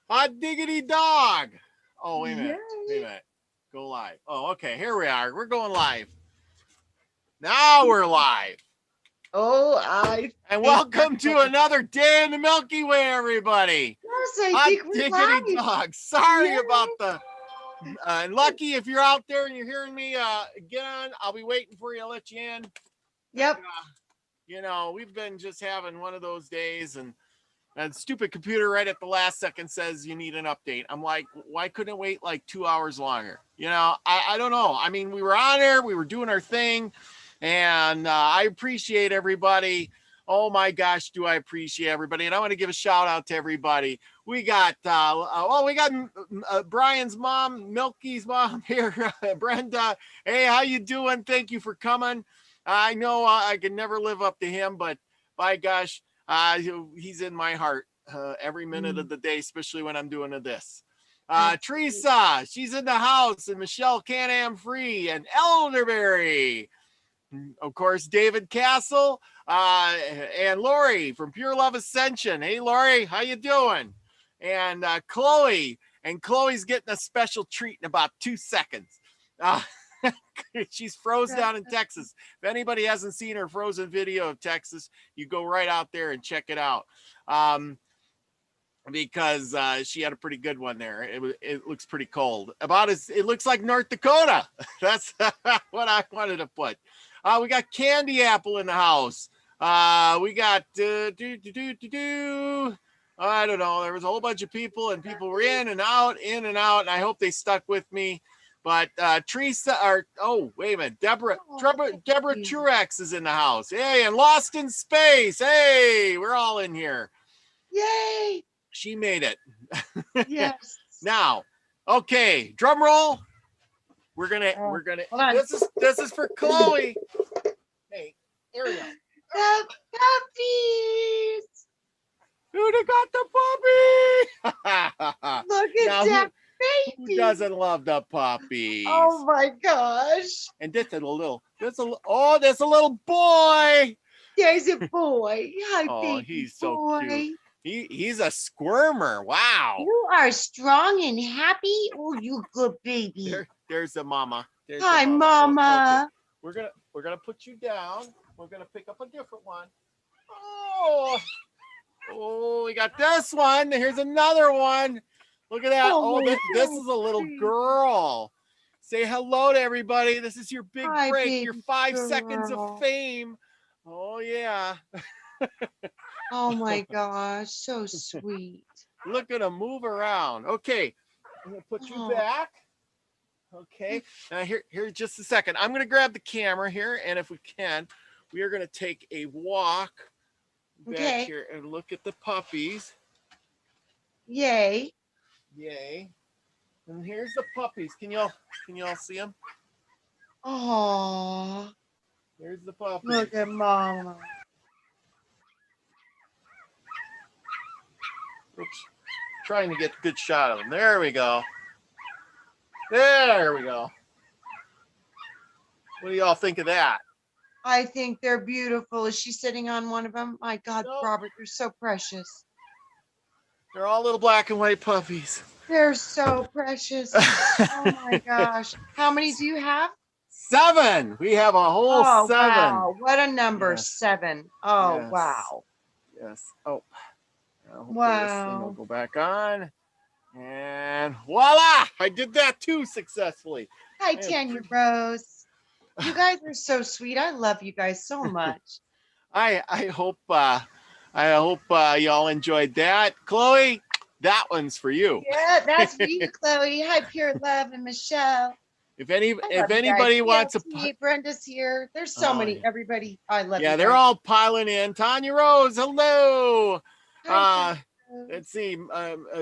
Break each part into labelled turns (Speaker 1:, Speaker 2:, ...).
Speaker 1: Hot diggity dog. Oh, wait a minute.
Speaker 2: Yay.
Speaker 1: Wait a minute. Go live. Oh, okay. Here we are. We're going live. Now we're live. And welcome to another day in the Milky Way, everybody.
Speaker 2: Yes, I
Speaker 1: Hot
Speaker 2: think we're
Speaker 1: diggity
Speaker 2: live.
Speaker 1: dog. Sorry
Speaker 2: Yay.
Speaker 1: about the. And Lucky, if you're out there and you're hearing me, get on. I'll be waiting for you. I'll let you in.
Speaker 2: Yep.
Speaker 1: You know, we've been just having one of those days, and stupid computer right at the last second says you need an update. I'm like, why couldn't it wait like 2 hours longer? You know, I don't know. I mean, we were on there, we were doing our thing, and I appreciate everybody. Oh my gosh, do I appreciate everybody. And I want to give a shout out to everybody. We got, Brian's mom, Milky's mom here, Brenda. Hey, how you doing? Thank you for coming. I know I can never live up to him, but by gosh, he's in my heart every minute of the day, especially when I'm doing this. Teresa, she's in the house, and Michelle Can-Am Free, and Elderberry. Of course, David Castle, and Lori from Pure Love Ascension. Hey, Lori, how you doing? And Chloe, and Chloe's getting a special treat in about 2 seconds. She's froze down in Texas. If anybody hasn't seen her frozen video of Texas, you go right out there and check it out. Because she had a pretty good one there. It looks pretty cold. It looks like North Dakota. That's what I wanted to put. We got Candy Apple in the house. We got I don't know. There was a whole bunch of people, and people were in and out, and I hope they stuck with me. But Teresa, wait a minute. Deborah Truex is in the house. Hey, and Lost in Space. Hey, we're all in here.
Speaker 2: Yay.
Speaker 1: She made it.
Speaker 2: Yes.
Speaker 1: Now, okay, drum roll. We're gonna. This is for Chloe. Hey, here we go.
Speaker 2: The puppies.
Speaker 1: Who got the puppy?
Speaker 2: Look at that baby.
Speaker 1: Who doesn't love the puppies?
Speaker 2: Oh my gosh.
Speaker 1: And there's a little boy.
Speaker 2: There's a boy. Hi, baby.
Speaker 1: He's so
Speaker 2: boy.
Speaker 1: cute. He's a squirmer. Wow.
Speaker 2: You are strong and happy. Oh, you good baby.
Speaker 1: There's the mama.
Speaker 2: Hi, mama.
Speaker 1: Okay. We're gonna put you down. We're gonna pick up a different one. Oh, we got this one. Here's another one. Look at that. This is a little girl. Say hello to everybody. This is your big break, your 5 seconds of fame. Oh, yeah.
Speaker 2: Oh, my gosh. So sweet.
Speaker 1: Look at him move around. Okay. I'm going to put you back. Okay. Now, here, just a second. I'm going to grab the camera here, and if we can, we are going to take a walk back here and look at the puppies.
Speaker 2: Yay.
Speaker 1: Yay. And here's the puppies. Can y'all see them?
Speaker 2: Oh.
Speaker 1: Here's the puppies.
Speaker 2: Look at mama.
Speaker 1: Oops. Trying to get a good shot of them. There we go. There we go. What do y'all think of that?
Speaker 2: I think they're beautiful. Is she sitting on one of them? My God, nope. Robert, they're so precious.
Speaker 1: They're all little black and white puppies.
Speaker 2: They're so precious. Oh my gosh. How many do you have?
Speaker 1: 7. We have a whole 7.
Speaker 2: Wow. What a number. Yes. 7. Oh, yes. Wow.
Speaker 1: Yes. Oh.
Speaker 2: Wow.
Speaker 1: This thing will go back on. And voila! I did that too successly.
Speaker 2: Hi, Tanya Rose. You guys are so sweet. I love you guys so much.
Speaker 1: I hope y'all enjoyed that. Chloe, that one's for you.
Speaker 2: Yeah, that's for you, Chloe. Hi, Pure Love and Michelle.
Speaker 1: If anybody wants a
Speaker 2: Brenda's here. There's so many. Yeah. Everybody, I love you.
Speaker 1: Yeah, they're all piling in. Tanya Rose, hello. Hi, let's see.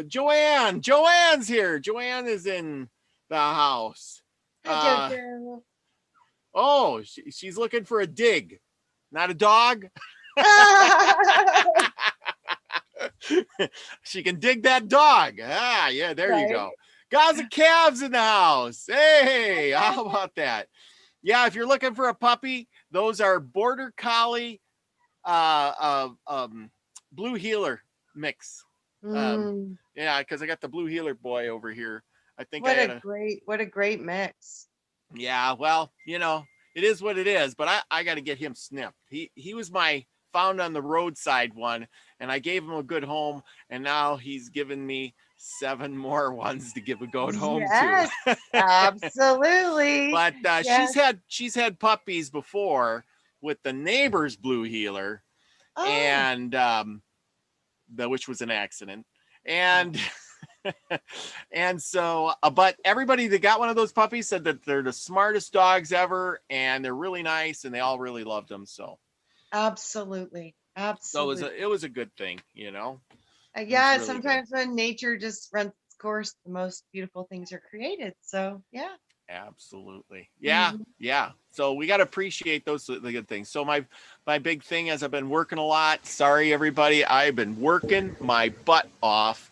Speaker 1: Joanne. Joanne's here. Joanne is in the house.
Speaker 2: Hi, Jojo.
Speaker 1: Oh, she's looking for a dig, not a dog. She can dig that dog. Yeah, there you go. Gaza Calves in the house. Hey, how about that? Yeah, if you're looking for a puppy, those are Border Collie Blue Heeler mix. Yeah, Yeah, because I got the blue heeler boy over here. I think I
Speaker 2: What
Speaker 1: had
Speaker 2: a
Speaker 1: a
Speaker 2: great mix.
Speaker 1: Yeah, well, it is what it is, but I got to get him snipped. He was my found on the roadside one, and I gave him a good home, and now he's given me 7 more ones to give a good home
Speaker 2: Yes,
Speaker 1: to.
Speaker 2: absolutely.
Speaker 1: But
Speaker 2: Yes.
Speaker 1: she's had puppies before with the neighbor's blue heeler,
Speaker 2: Oh,
Speaker 1: and which was an accident,
Speaker 2: oh,
Speaker 1: and and so, but everybody that got one of those puppies said that they're the smartest dogs ever, and they're really nice, and they all really loved them.
Speaker 2: absolutely. Absolutely.
Speaker 1: It was a good thing, you know. It was
Speaker 2: Yeah,
Speaker 1: really good.
Speaker 2: sometimes when nature just runs its course, the most beautiful things are created. So, yeah.
Speaker 1: Absolutely. Yeah.
Speaker 2: Mhm.
Speaker 1: Yeah. So we got to appreciate the good things. So my big thing is I've been working a lot. Sorry, everybody. I've been working my butt off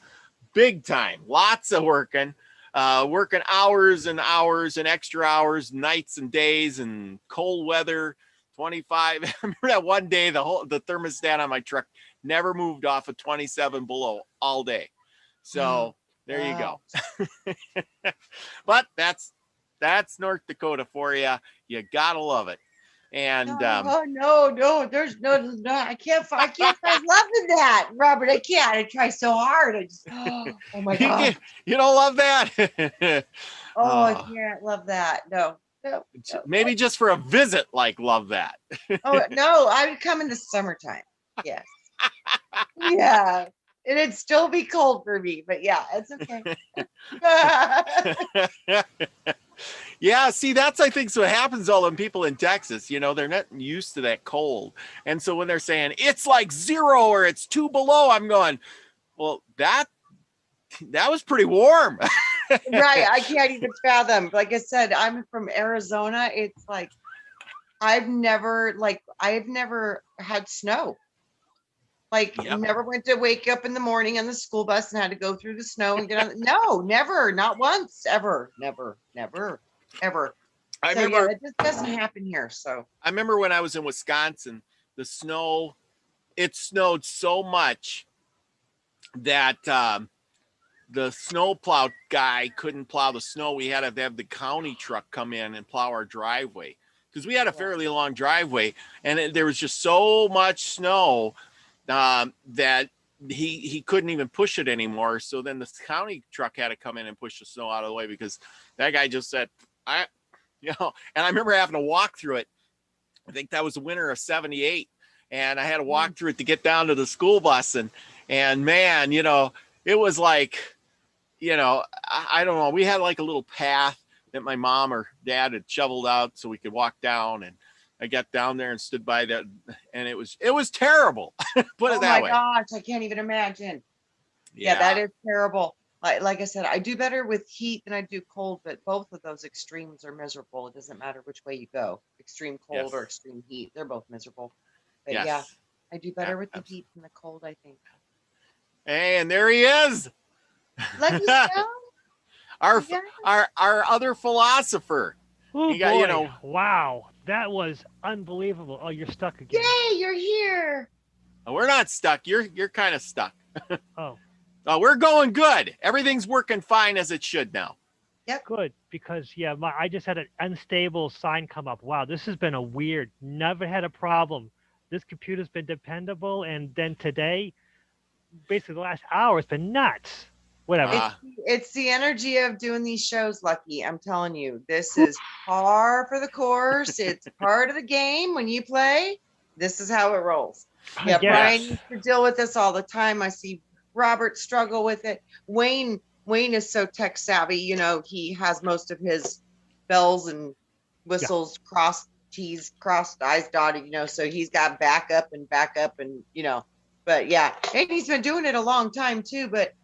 Speaker 1: big time. Lots of working. Working hours and hours and extra hours, nights and days and cold weather. 25. I remember that one day the thermostat on my truck never moved off of 27 below all day.
Speaker 2: Oh,
Speaker 1: So there you
Speaker 2: wow.
Speaker 1: go. But that's North Dakota for you. You gotta love it. And
Speaker 2: No, there's no, I can't find love in that, Robert. I can't. I try so hard. I just, oh my
Speaker 1: you
Speaker 2: God.
Speaker 1: you don't love that.
Speaker 2: Oh, I
Speaker 1: uh,
Speaker 2: can't love that. No, no, no.
Speaker 1: maybe just for a visit, like love that.
Speaker 2: Oh, no, I would come in the summertime. Yes. Yeah. And it'd still be cold for me, but yeah, it's okay.
Speaker 1: Yeah, see, that's I think so what happens to all them people in Texas, they're not used to that cold. And so when they're saying it's like 0 or it's 2 below, I'm going, well, that was pretty warm.
Speaker 2: Right. I can't even fathom. Like I said, I'm from Arizona. It's like I've never had snow. Like
Speaker 1: Yep.
Speaker 2: never went to wake up in the morning on the school bus and had to go through the snow and get on. No, never, not once, ever, never, never, ever.
Speaker 1: I
Speaker 2: So yeah,
Speaker 1: remember
Speaker 2: it just doesn't happen here. So
Speaker 1: I remember when I was in Wisconsin, it snowed so much that the snowplow guy couldn't plow the snow. We had to have the county truck come in and plow our driveway because we had a
Speaker 2: yeah.
Speaker 1: fairly long driveway, and there was just so much snow that he couldn't even push it anymore. So then the county truck had to come in and push the snow out of the way because that guy just said, and I remember having to walk through it. I think that was the winter of 78. And I had to walk through it to get down to the school bus. And man, it was like, I don't know. We had like a little path that my mom or dad had shoveled out so we could walk down. And I got down there and stood by that. And it was terrible. Put it
Speaker 2: Oh
Speaker 1: that
Speaker 2: my
Speaker 1: way.
Speaker 2: gosh, I can't even imagine. Yeah, that
Speaker 1: Yeah.
Speaker 2: is terrible. Like I said, I do better with heat than I do cold, but both of those extremes are miserable. It doesn't matter which way you go, extreme cold or
Speaker 1: Yes.
Speaker 2: extreme heat. They're both miserable. But yeah,
Speaker 1: Yes.
Speaker 2: I do
Speaker 1: Yeah.
Speaker 2: better with the
Speaker 1: Absolutely.
Speaker 2: heat than the cold, I think.
Speaker 1: Hey, and there he is.
Speaker 2: Lucky Stone?
Speaker 1: our
Speaker 2: Yeah.
Speaker 1: our other philosopher.
Speaker 3: Oh
Speaker 1: He got,
Speaker 3: boy! Wow, that was unbelievable. Oh, you're stuck again.
Speaker 2: Yay, you're here.
Speaker 1: we're not stuck. You're kind of stuck.
Speaker 3: Oh,
Speaker 1: We're going good. Everything's working fine as it should now.
Speaker 3: good because yeah, I just had an unstable sign come up. Wow, this has been a weird. Never had a problem. This computer's been dependable, and then today, basically the last hour, it's been nuts. Whatever.
Speaker 2: It's the energy of doing these shows, Lucky. I'm telling you, this is par for the course. It's part of the game. When you play, this is how it rolls. Yeah,
Speaker 3: Yes.
Speaker 2: Brian used to deal with this all the time. I see Robert struggle with it. Wayne is so tech savvy. He has most of his bells and whistles crossed, T's crossed, I's dotted. So he's got backup and But yeah, and he's been doing it a long time too. But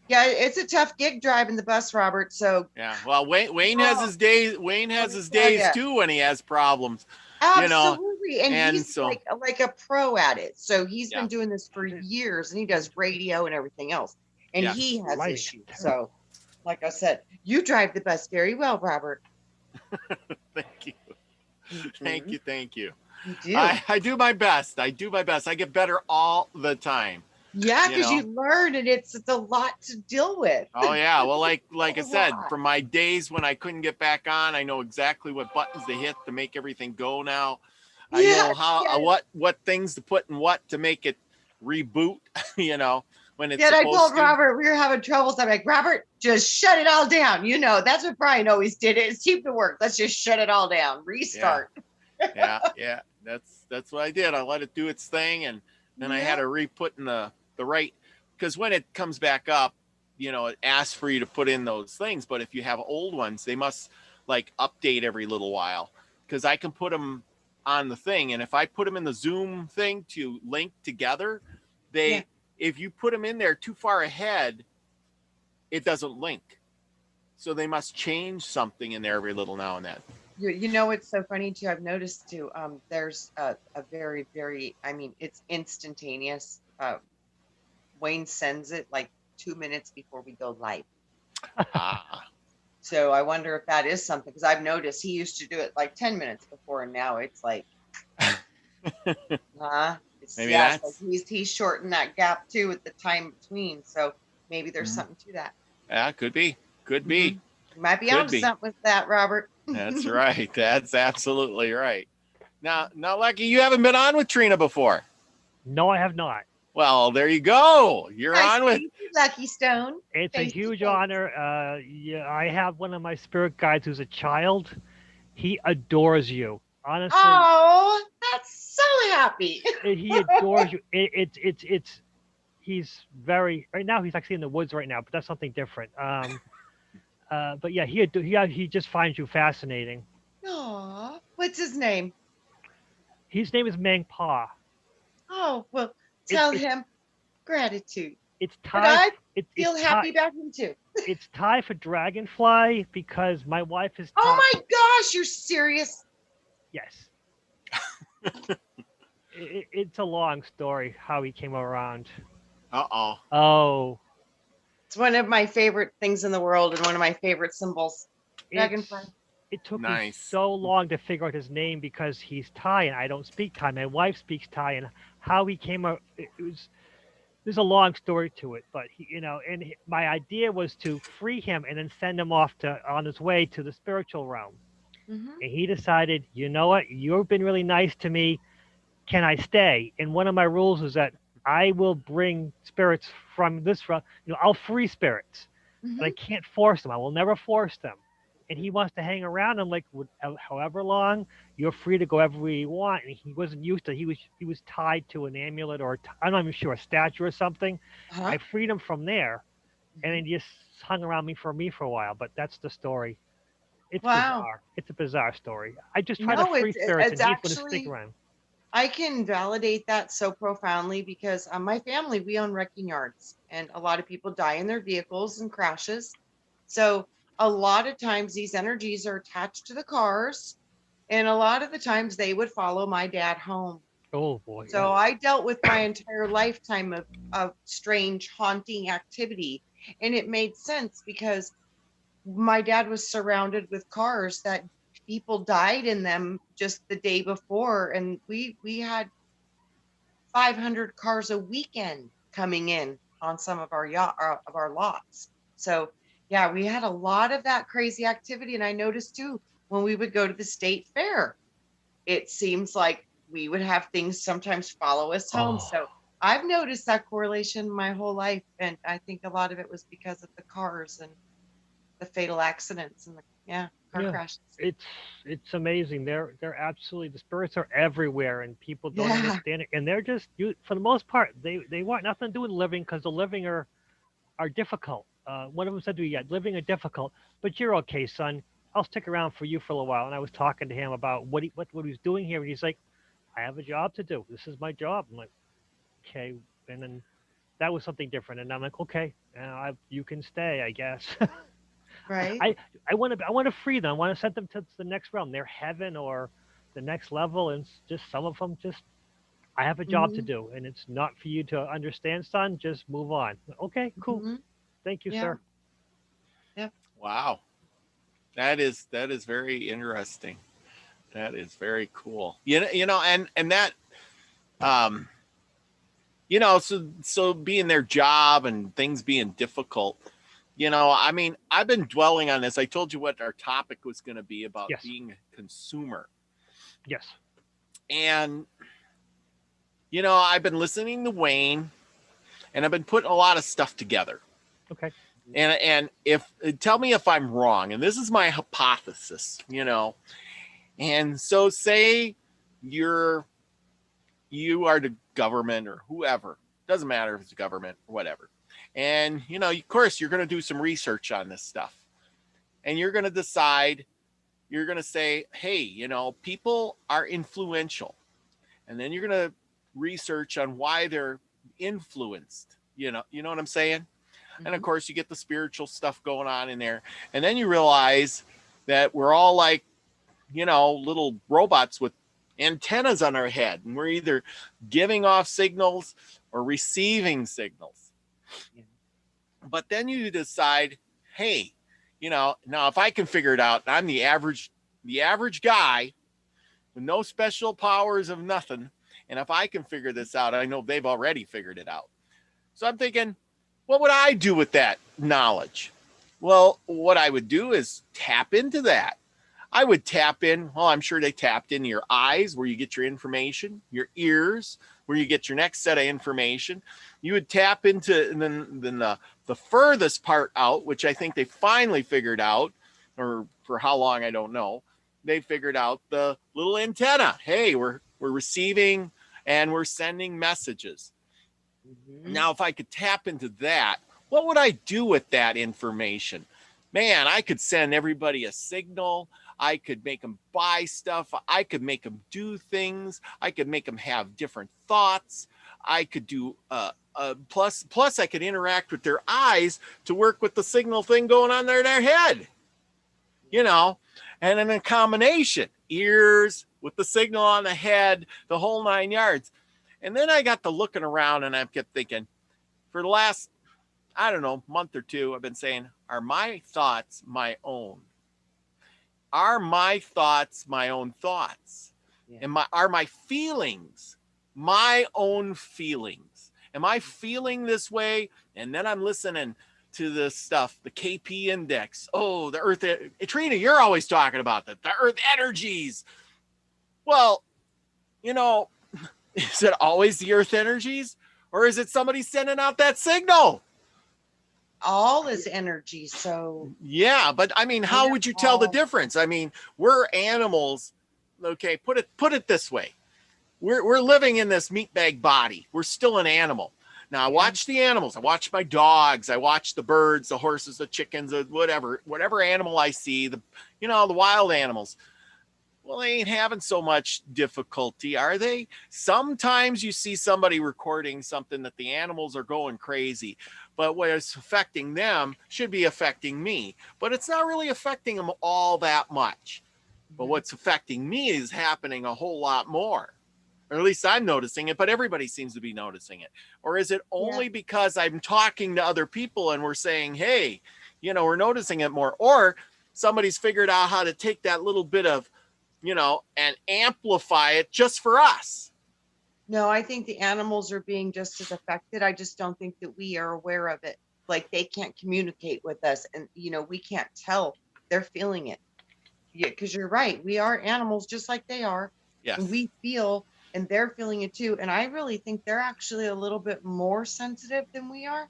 Speaker 2: yeah, it's a tough gig driving the bus, Robert. So
Speaker 1: Yeah. Well, Wayne has his days. Wayne has his
Speaker 2: tell
Speaker 1: days
Speaker 2: ya.
Speaker 1: too when he has problems.
Speaker 2: Absolutely. And
Speaker 1: And
Speaker 2: he's
Speaker 1: so
Speaker 2: like a pro at it. So he's
Speaker 1: yeah.
Speaker 2: been doing this for years and he does radio and everything else. And
Speaker 1: Yes.
Speaker 2: he has
Speaker 3: Lighting.
Speaker 2: issues. So like I said, you drive the bus very well, Robert.
Speaker 1: Thank you. Thank you.
Speaker 2: You do.
Speaker 1: I do my best. I get better all the time.
Speaker 2: Yeah,
Speaker 1: you
Speaker 2: because
Speaker 1: know?
Speaker 2: you learn, and it's a lot to deal with.
Speaker 1: Oh yeah. Well, like I
Speaker 2: A
Speaker 1: said,
Speaker 2: lot.
Speaker 1: from my days when I couldn't get back on, I know exactly what buttons to hit to make everything go now. I know
Speaker 2: Yes,
Speaker 1: how
Speaker 2: yes.
Speaker 1: what things to put in what to make it reboot, you know, when it's
Speaker 2: Yet I
Speaker 1: supposed
Speaker 2: told
Speaker 1: to.
Speaker 2: Robert we were having troubles. I'm like, Robert, just shut it all down. You know, that's what Brian always did. It seemed to work. Let's just shut it all down.
Speaker 1: Yeah.
Speaker 2: Restart.
Speaker 1: Yeah. That's what I did. I let it do its thing, and then I had
Speaker 2: Yeah.
Speaker 1: to re-put in the right, because when it comes back up, you know, it asks for you to put in those things. But if you have old ones, they must like update every little while, because I can put them on the thing, and if I put them in the Zoom thing to link together,
Speaker 2: Yeah.
Speaker 1: they if you put them in there too far ahead, it doesn't link. So they must change something in there every little now and then.
Speaker 2: You know, it's so funny too. I've noticed too. There's a very, very, I mean, it's instantaneous. Wayne sends it like 2 minutes before we go live.
Speaker 1: Ah,
Speaker 2: So I wonder if that is something, because I've noticed he used to do it like 10 minutes before, and now it's like, it's
Speaker 1: maybe
Speaker 2: yeah, so
Speaker 1: that's
Speaker 2: he's shortened that gap too with the time between. So maybe there's
Speaker 1: mhm.
Speaker 2: something to that.
Speaker 1: Yeah, could be. Could
Speaker 2: Hmm.
Speaker 1: be.
Speaker 2: You might be
Speaker 1: Could
Speaker 2: onto
Speaker 1: be.
Speaker 2: something with that, Robert.
Speaker 1: That's right. That's absolutely right. Now, Lucky, you haven't been on with Trina before.
Speaker 3: No, I have not.
Speaker 1: Well, there you go. You're
Speaker 2: Nice
Speaker 1: on
Speaker 2: to
Speaker 1: with.
Speaker 2: meet you, Lucky Stone.
Speaker 3: It's a
Speaker 2: Face to
Speaker 3: huge
Speaker 2: face.
Speaker 3: honor. Yeah, I have one of my spirit guides who's a child. He adores you. Honestly,
Speaker 2: Oh, that's so happy.
Speaker 3: he adores you. It's he's very right now. He's actually in the woods right now, but that's something different. But yeah, he just finds you fascinating.
Speaker 2: Aw, what's his name?
Speaker 3: His name is Mang Pa.
Speaker 2: Oh, well,
Speaker 3: It,
Speaker 2: tell
Speaker 3: it
Speaker 2: him gratitude.
Speaker 3: it's
Speaker 2: But
Speaker 3: Thai.
Speaker 2: I
Speaker 3: It's
Speaker 2: feel
Speaker 3: Thai.
Speaker 2: happy about him too.
Speaker 3: It's Thai for dragonfly because my wife is
Speaker 2: Oh
Speaker 3: Thai.
Speaker 2: my gosh, you're serious?
Speaker 3: Yes, it's a long story how he came around.
Speaker 1: Uh-oh.
Speaker 3: Oh,
Speaker 2: It's one of my favorite things in the world and one of my favorite symbols. Dragonfly.
Speaker 3: it's it took me
Speaker 1: Nice.
Speaker 3: so long to figure out his name because he's Thai and I don't speak Thai. My wife speaks Thai, and how he came out. It was there's a long story to it, but my idea was to free him and then send him off to on his way to the spiritual realm.
Speaker 2: Hmm.
Speaker 3: And he decided, you know what, you've been really nice to me. Can I stay? And one of my rules is that I will bring spirits from this realm. I'll free spirits, but I
Speaker 2: Hmm.
Speaker 3: can't force them. I will never force them. And he wants to hang around. I'm like, however long, you're free to go everywhere you want. And he wasn't used to. He was tied to an amulet or I'm not even sure a statue or something.
Speaker 2: Uh-huh.
Speaker 3: I freed him from there, and then
Speaker 2: Hmm.
Speaker 3: he just hung around me for a while. But that's the story. It's
Speaker 2: Wow.
Speaker 3: bizarre. It's a bizarre story. I just try to
Speaker 2: No,
Speaker 3: free spirits,
Speaker 2: it's
Speaker 3: and he's going to stick
Speaker 2: actually,
Speaker 3: around.
Speaker 2: I can validate that so profoundly because my family, we own wrecking yards, and a lot of people die in their vehicles and crashes. So a lot of times these energies are attached to the cars, and a lot of the times they would follow my dad home.
Speaker 3: Oh boy, yeah.
Speaker 2: So I dealt with my entire lifetime of strange haunting activity. And it made sense because my dad was surrounded with cars that people died in them just the day before. And we had 500 cars a weekend coming in on some of our yacht of our lots. So yeah, we had a lot of that crazy activity. And I noticed too when we would go to the state fair, it seems like we would have things sometimes follow us home.
Speaker 3: Oh,
Speaker 2: So I've noticed that correlation my whole life. And I think a lot of it was because of the cars and the fatal accidents and the, yeah, car
Speaker 3: yeah.
Speaker 2: crashes.
Speaker 3: It's amazing. They're absolutely the spirits are everywhere, and people don't
Speaker 2: Yeah.
Speaker 3: understand it. And they're just you for the most part. They want nothing to do with living because the living are difficult. One of them said to me, "Yeah, living are difficult, but you're okay, son. I'll stick around for you for a little while." And I was talking to him about what he was doing here, and he's like, "I have a job to do. This is my job." I'm like, "Okay," and then that was something different, and I'm like, "Okay, you can stay, I guess."
Speaker 2: Right.
Speaker 3: I I want to free them. I want to send them to the next realm, their heaven or the next level, and just some of them just I have a job to
Speaker 2: Hmm.
Speaker 3: do, and it's not for you to understand, son. Just move on. Okay, cool.
Speaker 2: Hmm.
Speaker 3: Thank you,
Speaker 2: Yeah.
Speaker 3: sir.
Speaker 2: Yep.
Speaker 1: Wow. That is very interesting. That is very cool. And that um so being their job and things being difficult, I mean, I've been dwelling on this. I told you what our topic was going to be about
Speaker 3: Yes.
Speaker 1: being a consumer.
Speaker 3: Yes.
Speaker 1: And, I've been listening to Wayne and I've been putting a lot of stuff together.
Speaker 3: Okay.
Speaker 1: And if tell me if I'm wrong, and this is my hypothesis, and so say you are the government or whoever, doesn't matter if it's government or whatever. And, of course, you're going to do some research on this stuff and you're going to decide, you're going to say, hey, people are influential. And then you're going to research on why they're influenced. You know what I'm saying? And of course, you get the spiritual stuff going on in there. And then you realize that we're all like, little robots with antennas on our head. And we're either giving off signals or receiving signals. Yeah. But then you decide, hey, now if I can figure it out, I'm the average guy with no special powers of nothing. And if I can figure this out, I know they've already figured it out. So I'm thinking, what would I do with that knowledge? Well, what I would do is tap into that. I would tap in. Well, I'm sure they tapped into your eyes where you get your information, your ears where you get your next set of information. You would tap into, and then the furthest part out, which I think they finally figured out, or for how long, I don't know. They figured out the little antenna. Hey, we're receiving and we're sending messages. Mm-hmm. Now, if I could tap into that, what would I do with that information? Man, I could send everybody a signal. I could make them buy stuff. I could make them do things. I could make them have different thoughts. I could do plus I could interact with their eyes to work with the signal thing going on there in their head. And in a combination, ears with the signal on the head, the whole 9 yards. And then I got to looking around and I kept thinking, for the last, I don't know, month or two, I've been saying, are my thoughts my own? Are my thoughts my own thoughts? Yeah. And are my feelings my own feelings? Am I feeling this way? And then I'm listening to this stuff, the KP index. Oh, the earth. Trina, you're always talking about that. The earth energies. Well, is it always the earth energies? Or is it somebody sending out that signal?
Speaker 2: All is energy. So
Speaker 1: yeah, but I mean, how would you tell the difference? I mean, we're animals. Okay, put it this way. We're living in this meat bag body. We're still an animal. Now I watch the animals. I watch my dogs. I watch the birds, the horses, the chickens, or whatever animal I see, the wild animals. Well, they ain't having so much difficulty, are they? Sometimes you see somebody recording something that the animals are going crazy, but what is affecting them should be affecting me. But it's not really affecting them all that much. But what's affecting me is happening a whole lot more. Or at least I'm noticing it, but everybody seems to be noticing it. Or is it only because I'm talking to other people and we're saying, hey, we're noticing it more? Or somebody's figured out how to take that little bit of, and amplify it just for us.
Speaker 2: No, I think the animals are being just as affected. I just don't think that we are aware of it. Like they can't communicate with us and, we can't tell they're feeling it. Yeah, because you're right. We are animals just like they are.
Speaker 1: Yes.
Speaker 2: And we feel and they're feeling it too. And I really think they're actually a little bit more sensitive than we are.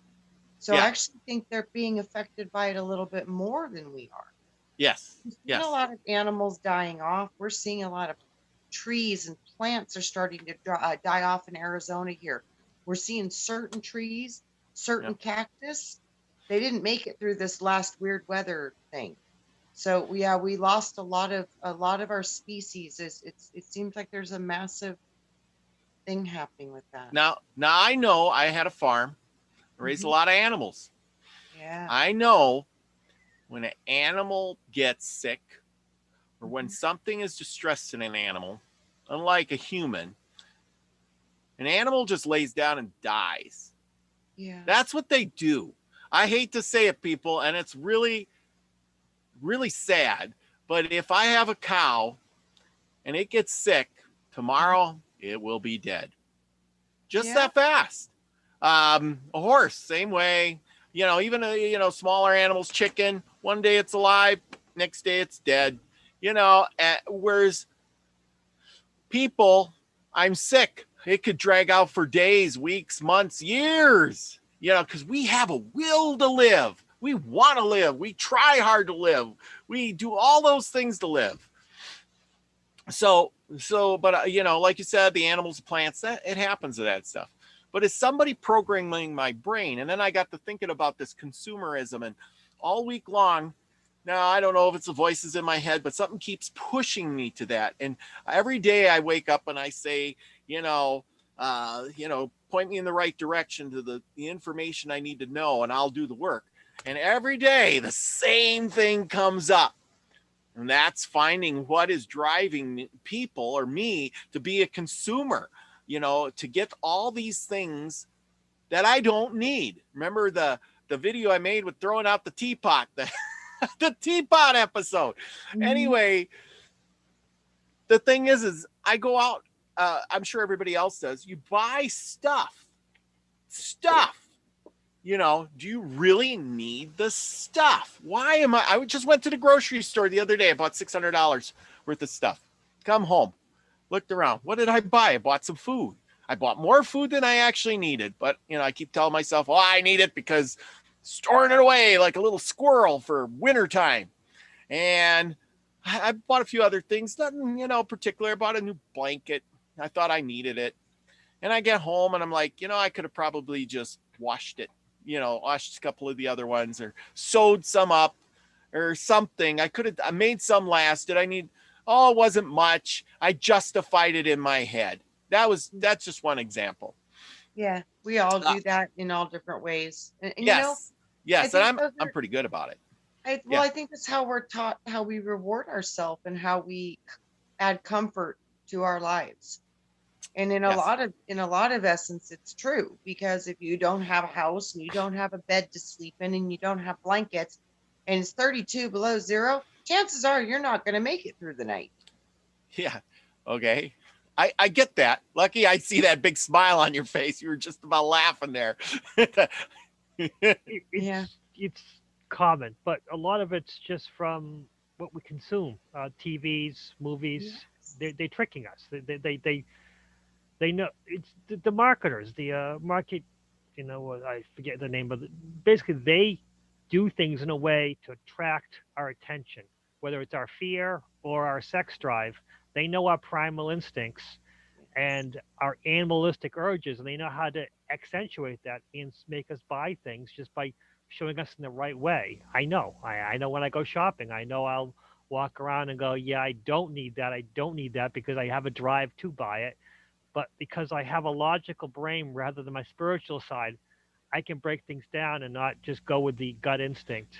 Speaker 2: So I actually think they're being affected by it a little bit more than we are.
Speaker 1: Yes.
Speaker 2: We've seen a lot of animals dying off. We're seeing a lot of trees and plants are starting to die off in Arizona here. We're seeing certain trees, certain cactus. They didn't make it through this last weird weather thing. So we lost a lot of our species. It seems like there's a massive thing happening with that.
Speaker 1: Now I know I had a farm, raised a lot of animals.
Speaker 2: Yeah.
Speaker 1: I know when an animal gets sick or when something is distressing an animal, unlike a human, an animal just lays down and dies.
Speaker 2: Yeah.
Speaker 1: That's what they do. I hate to say it, people, and it's really, really sad. But if I have a cow and it gets sick, tomorrow it will be dead. just that fast. A horse, same way. Even smaller animals, chicken. One day it's alive, next day it's dead. Whereas people, I'm sick. It could drag out for days, weeks, months, years. Because we have a will to live. We want to live. We try hard to live. We do all those things to live. But like you said, the animals, the plants, that it happens to that stuff. But as somebody programming my brain, and then I got to thinking about this consumerism, and all week long, now I don't know if it's the voices in my head, but something keeps pushing me to that. And every day I wake up and I say, point me in the right direction to the information I need to know, and I'll do the work. And every day the same thing comes up. And that's finding what is driving people or me to be a consumer, to get all these things that I don't need. Remember the video I made with throwing out the teapot, the teapot episode. Mm-hmm. Anyway, the thing is I go out, I'm sure everybody else does. You buy stuff. Do you really need the stuff? Why am I just went to the grocery store the other day. I bought $600 worth of stuff. Come home, looked around. What did I buy? I bought some food. I bought more food than I actually needed. But, I keep telling myself, I need it because storing it away like a little squirrel for wintertime. And I bought a few other things, nothing, particular. I bought a new blanket. I thought I needed it. And I get home and I'm like, I could have probably just washed it. Washed a couple of the other ones or sewed some up or something. I made some last. Did I need, it wasn't much. I justified it in my head. That's just one example.
Speaker 2: Yeah. We all do that in all different ways. And
Speaker 1: yes. And I'm pretty good about it.
Speaker 2: I think that's how we're taught, how we reward ourselves and how we add comfort to our lives. And in a lot of essence, it's true, because if you don't have a house and you don't have a bed to sleep in and you don't have blankets and it's 32 below zero, chances are you're not going to make it through the night.
Speaker 1: Yeah. Okay. I get that. Lucky I see that big smile on your face. You were just about laughing there.
Speaker 3: It's common, but a lot of it's just from what we consume. TVs, movies, they're tricking us. They know it's the marketers, the market, I forget the name, but basically they do things in a way to attract our attention, whether it's our fear or our sex drive. They know our primal instincts and our animalistic urges, and they know how to accentuate that and make us buy things just by showing us in the right way. I know when I go shopping, I know I'll walk around and go, yeah, I don't need that because I have a drive to buy it. But because I have a logical brain rather than my spiritual side, I can break things down and not just go with the gut instinct.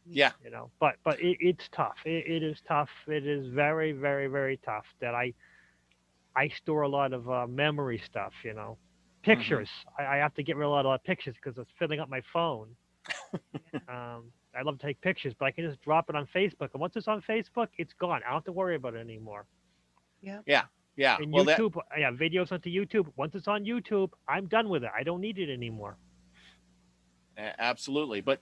Speaker 1: Yeah.
Speaker 3: But it's tough. It is tough. It is very, very, very tough that I store a lot of memory stuff, pictures. Mm-hmm. I have to get rid of a lot of pictures because it's filling up my phone. I love to take pictures, but I can just drop it on Facebook. And once it's on Facebook, it's gone. I don't have to worry about it anymore.
Speaker 1: Yeah.
Speaker 3: And YouTube, videos onto YouTube. Once it's on YouTube, I'm done with it. I don't need it anymore.
Speaker 1: Absolutely. But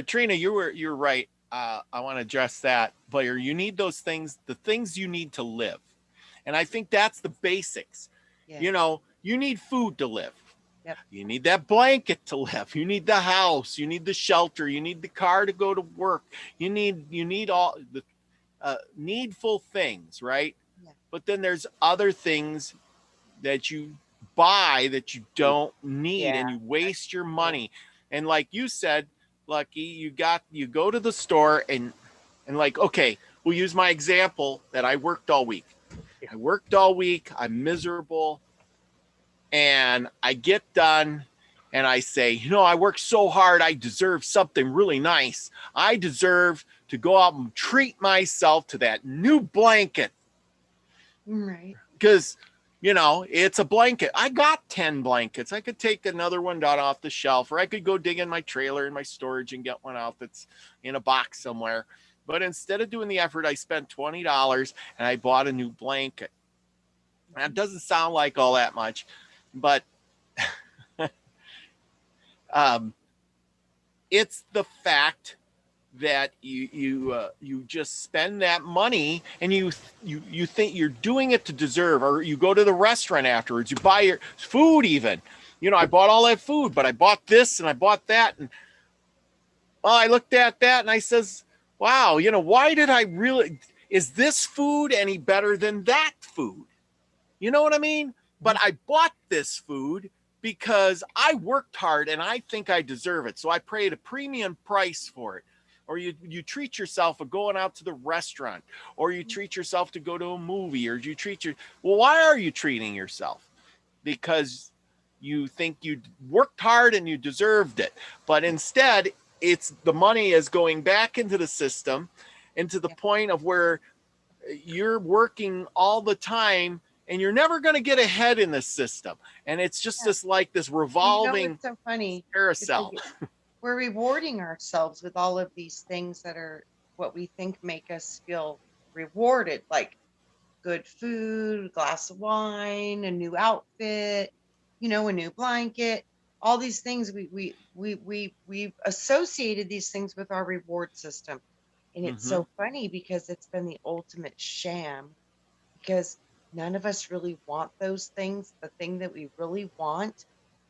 Speaker 1: Trina, you're right. I want to address that. But you need those things, the things you need to live. And I think that's the basics. Yeah. You need food to live.
Speaker 2: Yep.
Speaker 1: You need that blanket to live. You need the house. You need the shelter. You need the car to go to work. You need all the needful things, right? Yeah. But then there's other things that you buy that you don't need, and you waste your money. And like you said, Lucky, you go to the store and like, okay, we'll use my example that I worked all week. I'm miserable. And I get done and I say, I worked so hard. I deserve something really nice. I deserve to go out and treat myself to that new blanket.
Speaker 2: Right.
Speaker 1: Because, it's a blanket. I got 10 blankets. I could take another one down off the shelf, or I could go dig in my trailer in my storage and get one out that's in a box somewhere. But instead of doing the effort, I spent $20 and I bought a new blanket. That doesn't sound like all that much. But It's the fact that you just spend that money and you think you're doing it to deserve, or you go to the restaurant afterwards, you buy your food even. I bought all that food, but I bought this and I bought that. And I looked at that and I says, wow, why did I really, is this food any better than that food? You know what I mean? But I bought this food because I worked hard and I think I deserve it. So I paid a premium price for it. Or you treat yourself of going out to the restaurant, or you treat yourself to go to a movie, or you well, why are you treating yourself? Because you think you worked hard and you deserved it. But instead, it's the money is going back into the system, and to the point of where you're working all the time and you're never going to get ahead in this system. And it's just this revolving
Speaker 2: it's so funny.
Speaker 1: carousel.
Speaker 2: We're rewarding ourselves with all of these things that are what we think make us feel rewarded, like good food, a glass of wine, a new outfit, a new blanket. All these things we've associated these things with our reward system. And it's so funny because it's been the ultimate sham, because none of us really want those things. The thing that we really want,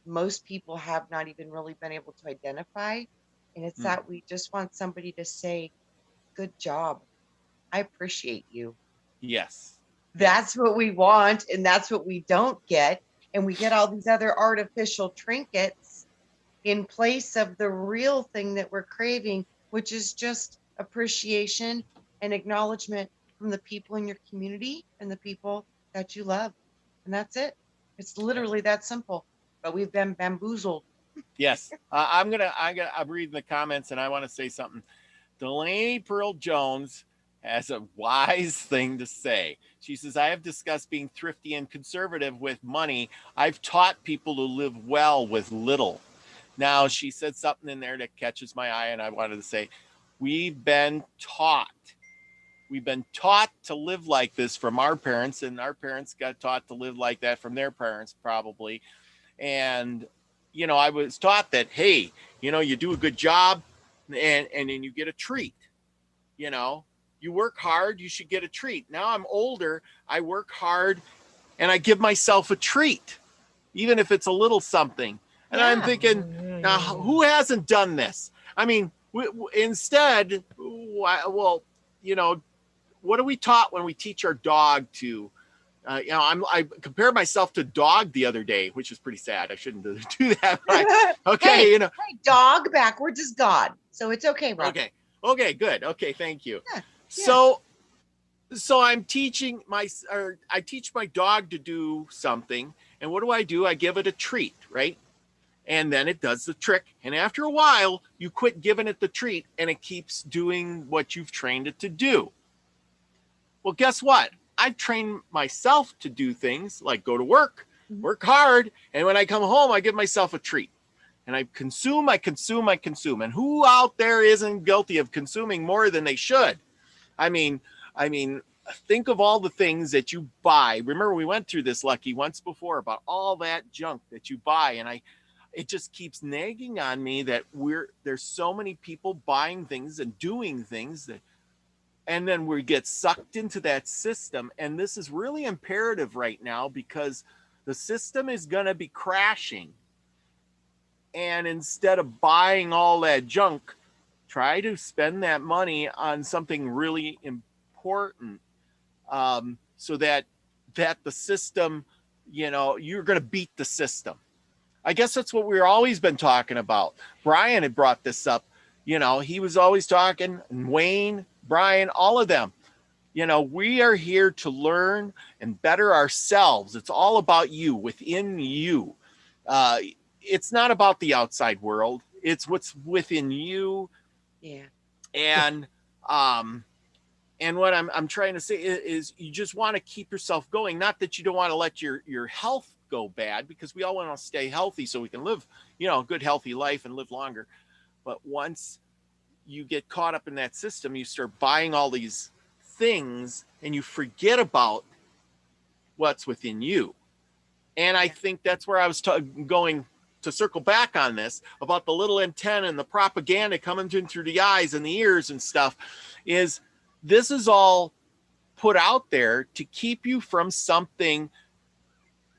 Speaker 2: most people have not even really been able to identify. And it's that we just want somebody to say, good job. I appreciate you.
Speaker 1: Yes.
Speaker 2: That's what we want. And that's what we don't get. And we get all these other artificial trinkets in place of the real thing that we're craving, which is just appreciation and acknowledgement from the people in your community and the people that you love. And that's it. It's literally that simple. But we've been bamboozled.
Speaker 1: Yes. I'm reading the comments and I want to say something. Delaney Pearl Jones has a wise thing to say. She says, I have discussed being thrifty and conservative with money. I've taught people to live well with little. Now, she said something in there that catches my eye, and I wanted to say, we've been taught to live like this from our parents, and our parents got taught to live like that from their parents, probably. And, I was taught that, hey, you do a good job and then you get a treat. You work hard, you should get a treat. Now I'm older, I work hard and I give myself a treat, even if it's a little something. And I'm thinking, now, who hasn't done this? I mean, instead, well, what are we taught when we teach our dog to, I compared myself to dog the other day, which is pretty sad. I shouldn't do that. Okay.
Speaker 2: Hey, dog backwards is God. So it's okay, Rob.
Speaker 1: Okay, good. Okay. Thank you.
Speaker 2: Yeah.
Speaker 1: So I teach my dog to do something. And what do? I give it a treat, right? And then it does the trick. And after a while, you quit giving it the treat and it keeps doing what you've trained it to do. Well, guess what? I've trained myself to do things like go to work, work hard. And when I come home, I give myself a treat. And I consume. And who out there isn't guilty of consuming more than they should? I mean, think of all the things that you buy. Remember, we went through this, Lucky, once before about all that junk that you buy. And it just keeps nagging on me that there's so many people buying things and doing things and then we get sucked into that system. And this is really imperative right now because the system is going to be crashing. And instead of buying all that junk, try to spend that money on something really important, so that the system, you're going to beat the system. I guess that's what we've always been talking about. Brian had brought this up. He was always talking, and Wayne, Brian, all of them. We are here to learn and better ourselves. It's all about you, within you. It's not about the outside world. It's what's within you.
Speaker 2: Yeah.
Speaker 1: And what I'm trying to say is you just want to keep yourself going. Not that you don't want to let your health go bad, because we all want to stay healthy so we can live, a good, healthy life and live longer. But once you get caught up in that system, you start buying all these things and you forget about what's within you. And I think that's where I was going to circle back on this about the little antenna and the propaganda coming in through the eyes and the ears and stuff, is this is all put out there to keep you from something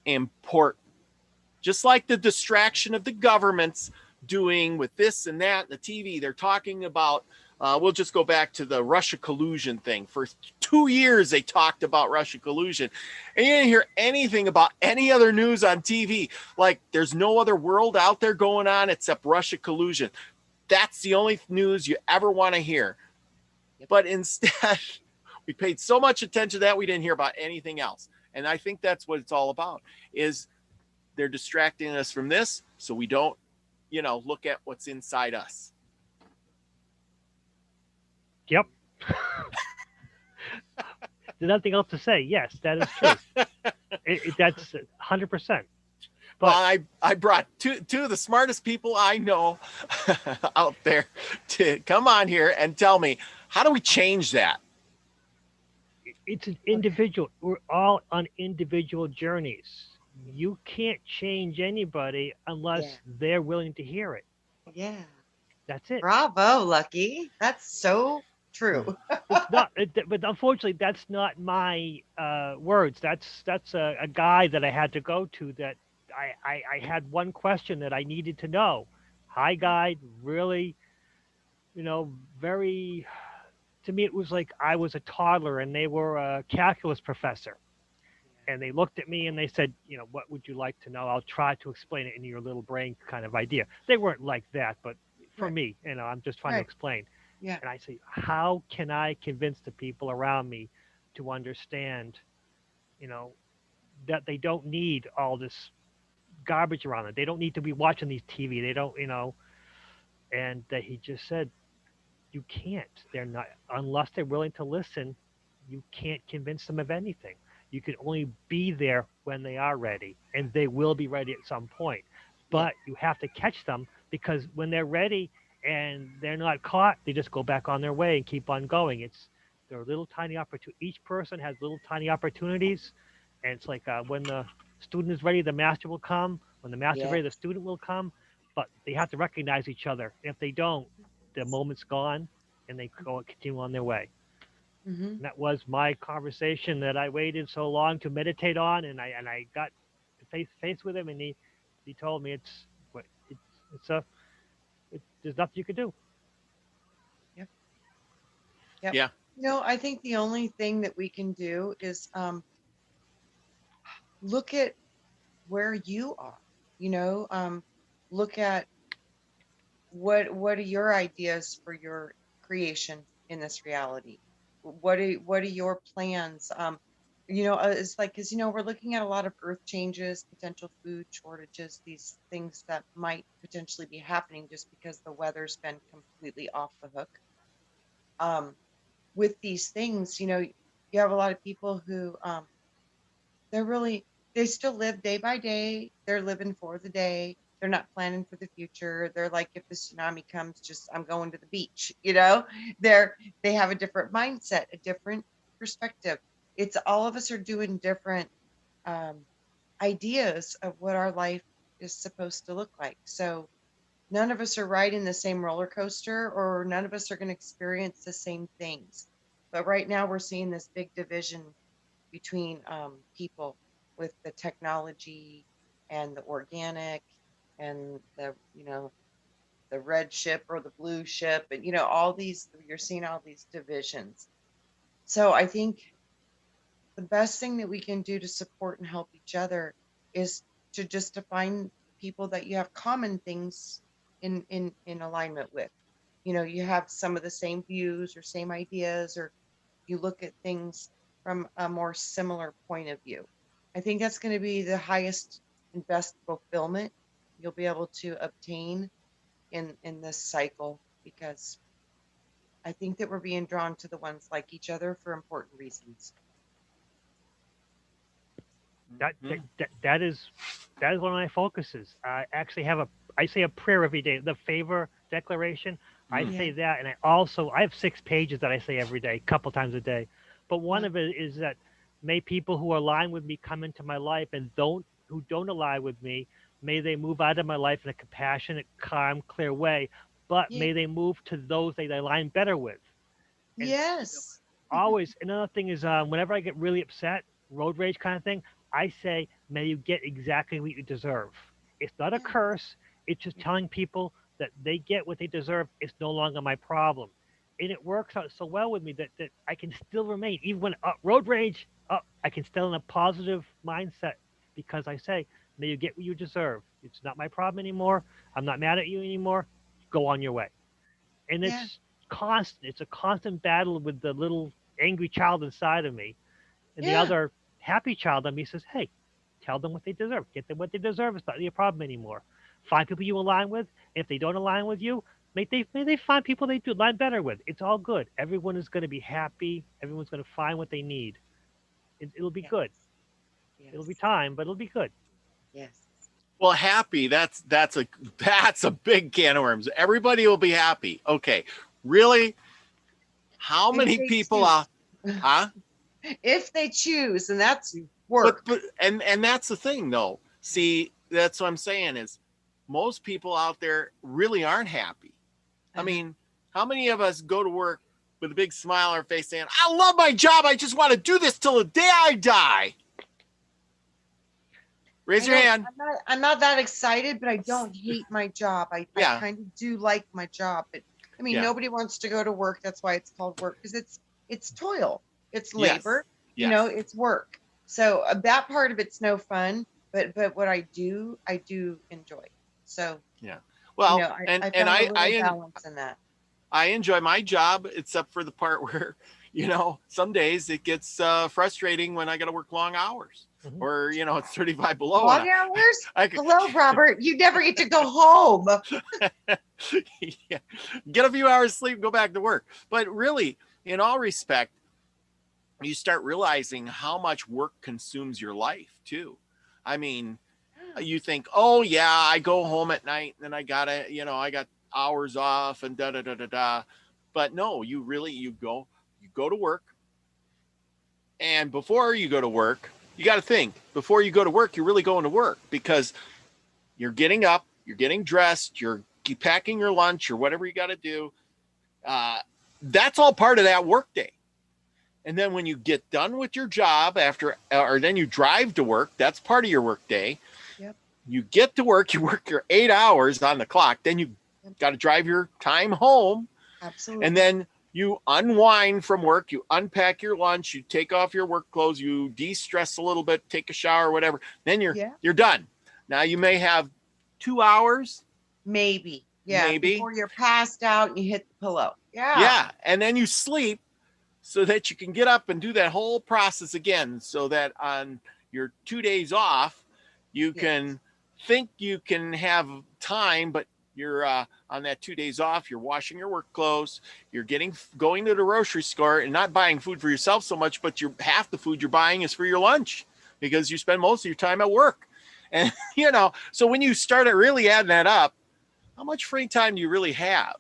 Speaker 1: important. Just like the distraction of the government's doing with this and that and the TV. They're talking about, we'll just go back to the Russia collusion thing. For 2 years, they talked about Russia collusion. And you didn't hear anything about any other news on TV. Like, there's no other world out there going on except Russia collusion. That's the only news you ever want to hear. But instead, we paid so much attention to that, we didn't hear about anything else. And I think that's what it's all about, is they're distracting us from this so we don't, look at what's inside us.
Speaker 3: Yep. There's nothing else to say. Yes, that is true. That's 100%. But
Speaker 1: well, I brought two of the smartest people I know out there to come on here and tell me, how do we change that?
Speaker 3: It's an individual. We're all on individual journeys. You can't change anybody unless they're willing to hear it.
Speaker 2: Yeah.
Speaker 3: That's it.
Speaker 2: Bravo, Lucky. That's so true.
Speaker 3: But unfortunately, that's not my words. That's a guy that I had to go to that I had one question that I needed to know. Hi, guy. Really, very, to me, it was like I was a toddler and they were a calculus professor. And they looked at me and they said, what would you like to know? I'll try to explain it in your little brain kind of idea. They weren't like that, but for me, I'm just trying to explain.
Speaker 2: Yeah.
Speaker 3: And I say, how can I convince the people around me to understand, that they don't need all this garbage around them. They don't need to be watching these TV. They don't, and that he just said, you can't. They're not, unless they're willing to listen, you can't convince them of anything. You can only be there when they are ready, and they will be ready at some point. But you have to catch them, because when they're ready and they're not caught, they just go back on their way and keep on going. There are little tiny opportunities. Each person has little tiny opportunities, and it's like when the student is ready, the master will come. When the master is ready, the student will come. But they have to recognize each other. If they don't, the moment's gone, and they continue on their way.
Speaker 2: Mm-hmm.
Speaker 3: And that was my conversation that I waited so long to meditate on, and I got face to face with him, and he told me there's nothing you could do.
Speaker 2: Yep. Yep.
Speaker 1: Yeah.
Speaker 2: I think the only thing that we can do is look at where you are. Look at what are your ideas for your creation in this reality. What are your plans? It's like, because we're looking at a lot of earth changes, potential food shortages, these things that might potentially be happening just because the weather's been completely off the hook. With these things, you have a lot of people who they still live day by day. They're living for the day. They're not planning for the future. They're like, if the tsunami comes, I'm going to the beach. They have a different mindset, a different perspective. It's all of us are doing different ideas of what our life is supposed to look like. So none of us are riding the same roller coaster, or none of us are going to experience the same things. But right now we're seeing this big division between people with the technology and the organic and the red ship or the blue ship, and you're seeing all these divisions. So I think the best thing that we can do to support and help each other is to find people that you have common things in alignment with. You have some of the same views or same ideas, or you look at things from a more similar point of view. I think that's going to be the highest and best fulfillment you'll be able to obtain in this cycle, because I think that we're being drawn to the ones like each other for important reasons.
Speaker 3: That is one of my focuses. I actually I say a prayer every day, the favor declaration. I say that, and I have 6 pages that I say every day, a couple times a day. But one of it is that may people who align with me come into my life, and who don't align with me, May they move out of my life in a compassionate, calm, clear way, but
Speaker 2: Yeah.
Speaker 3: may they move to those they align better with. And
Speaker 2: Yes.
Speaker 3: always, another thing is, whenever I get really upset, road rage kind of thing, I say, may you get exactly what you deserve. It's not a
Speaker 2: Yeah.
Speaker 3: curse. It's just telling people that they get what they deserve. It's no longer my problem. And it works out so well with me that I can still remain, even when road rage, I can still in a positive mindset because I say, may you get what you deserve. It's not my problem anymore. I'm not mad at you anymore. Go on your way. And
Speaker 2: Yeah.
Speaker 3: it's constant. It's a constant battle with the little angry child inside of me, and the
Speaker 2: Yeah.
Speaker 3: other happy child in me says, "Hey, tell them what they deserve. Get them what they deserve. It's not your problem anymore. Find people you align with. If they don't align with you, may they find people they do align better with. It's all good. Everyone is going to be happy. Everyone's going to find what they need. It'll be
Speaker 2: Yes.
Speaker 3: good.
Speaker 2: Yes.
Speaker 3: It'll be time, but it'll be good."
Speaker 2: Yes.
Speaker 1: Well, happy, that's a big can of worms. Everybody will be happy. Okay. Really? How
Speaker 2: If
Speaker 1: many
Speaker 2: they
Speaker 1: people are
Speaker 2: choose.
Speaker 1: huh?
Speaker 2: If they choose, and that's work.
Speaker 1: But and that's the thing though. See, that's what I'm saying is most people out there really aren't happy. I
Speaker 2: Uh-huh.
Speaker 1: mean, how many of us go to work with a big smile on our face saying, I love my job. I just want to do this till the day I die. Raise your hand.
Speaker 2: I'm not that excited, but I don't hate my job. I
Speaker 1: Yeah.
Speaker 2: kind of do like my job. But I mean,
Speaker 1: Yeah.
Speaker 2: nobody wants to go to work. That's why it's called work, because it's toil, it's
Speaker 1: Yes.
Speaker 2: labor,
Speaker 1: Yes.
Speaker 2: it's work. So that part of it's no fun. But what I do enjoy. So
Speaker 1: Yeah. Well,
Speaker 2: I found a little balance in that.
Speaker 1: I enjoy my job, except for the part where, some days it gets frustrating when I got to work long hours,
Speaker 3: Mhm.
Speaker 1: or it's 35 below.
Speaker 2: Long hours?
Speaker 1: I could,
Speaker 2: Hello, Robert. You never get to go home.
Speaker 1: yeah, get a few hours sleep, go back to work. But really, in all respect, you start realizing how much work consumes your life too. I mean, you think, oh yeah, I go home at night and then I got hours off and da da da da da. But no, you go to work, and before you go to work, you got to think before you go to work, you're really going to work because you're getting up, you're getting dressed, you're packing your lunch or whatever you got to do. That's all part of that work day. And then when you get done with your job or then you drive to work, that's part of your work day.
Speaker 2: Yep.
Speaker 1: You get to work, you work your 8 hours on the clock, then you got to drive your time home.
Speaker 2: Absolutely.
Speaker 1: And then you unwind from work, you unpack your lunch, you take off your work clothes, you de-stress a little bit, take a shower, whatever. Then you're done. Now you may have 2 hours.
Speaker 2: Maybe. Yeah.
Speaker 1: Maybe.
Speaker 2: Before you're passed out and you hit the pillow. Yeah.
Speaker 1: Yeah. And then you sleep so that you can get up and do that whole process again, so that on your 2 days off, you can think you can have time, but you're on that 2 days off, you're washing your work clothes, you're going to the grocery store and not buying food for yourself so much, but half the food you're buying is for your lunch because you spend most of your time at work. And, so when you start really adding that up, how much free time do you really have?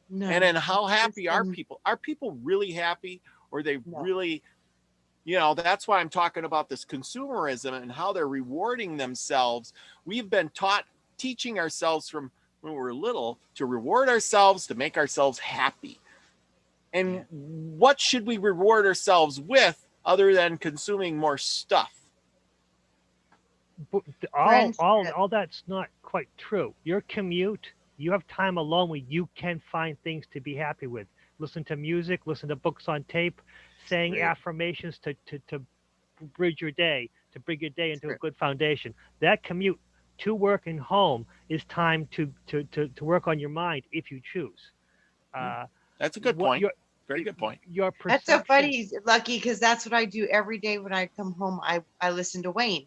Speaker 2: No.
Speaker 1: And then how happy are people? Are people really happy? Or they really, that's why I'm talking about this consumerism and how they're rewarding themselves. We've been teaching ourselves from when we were little to reward ourselves, to make ourselves happy. And what should we reward ourselves with other than consuming more stuff?
Speaker 3: But all that's not quite true. Your commute, you have time alone where you can find things to be happy with. Listen to music, listen to books on tape, saying affirmations to bridge your day, to bring your day into a good foundation. That commute to work and home is time to work on your mind if you choose.
Speaker 1: That's a good point. Very good point.
Speaker 3: Your perception.
Speaker 2: That's so funny, Lucky, because that's what I do every day when I come home. I listen to Wayne.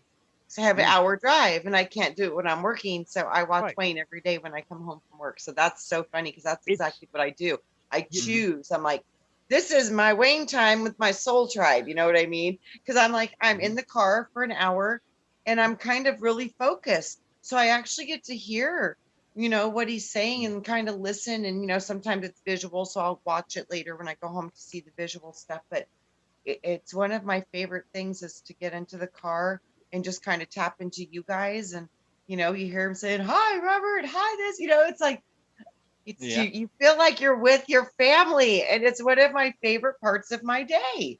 Speaker 2: So I have an hour drive and I can't do it when I'm working. So I watch Wayne every day when I come home from work. So that's so funny because that's exactly what I do. I choose. I'm like, this is my Wayne time with my soul tribe. You know what I mean? Because I'm in the car for an hour and I'm kind of really focused. So I actually get to hear, what he's saying and kind of listen. And, sometimes it's visual. So I'll watch it later when I go home to see the visual stuff. But it's one of my favorite things is to get into the car and just kind of tap into you guys and you know, you hear him saying, "Hi, Robert. Hi, this." You know, it's like
Speaker 1: Yeah.
Speaker 2: you feel like you're with your family, and it's one of my favorite parts of my day.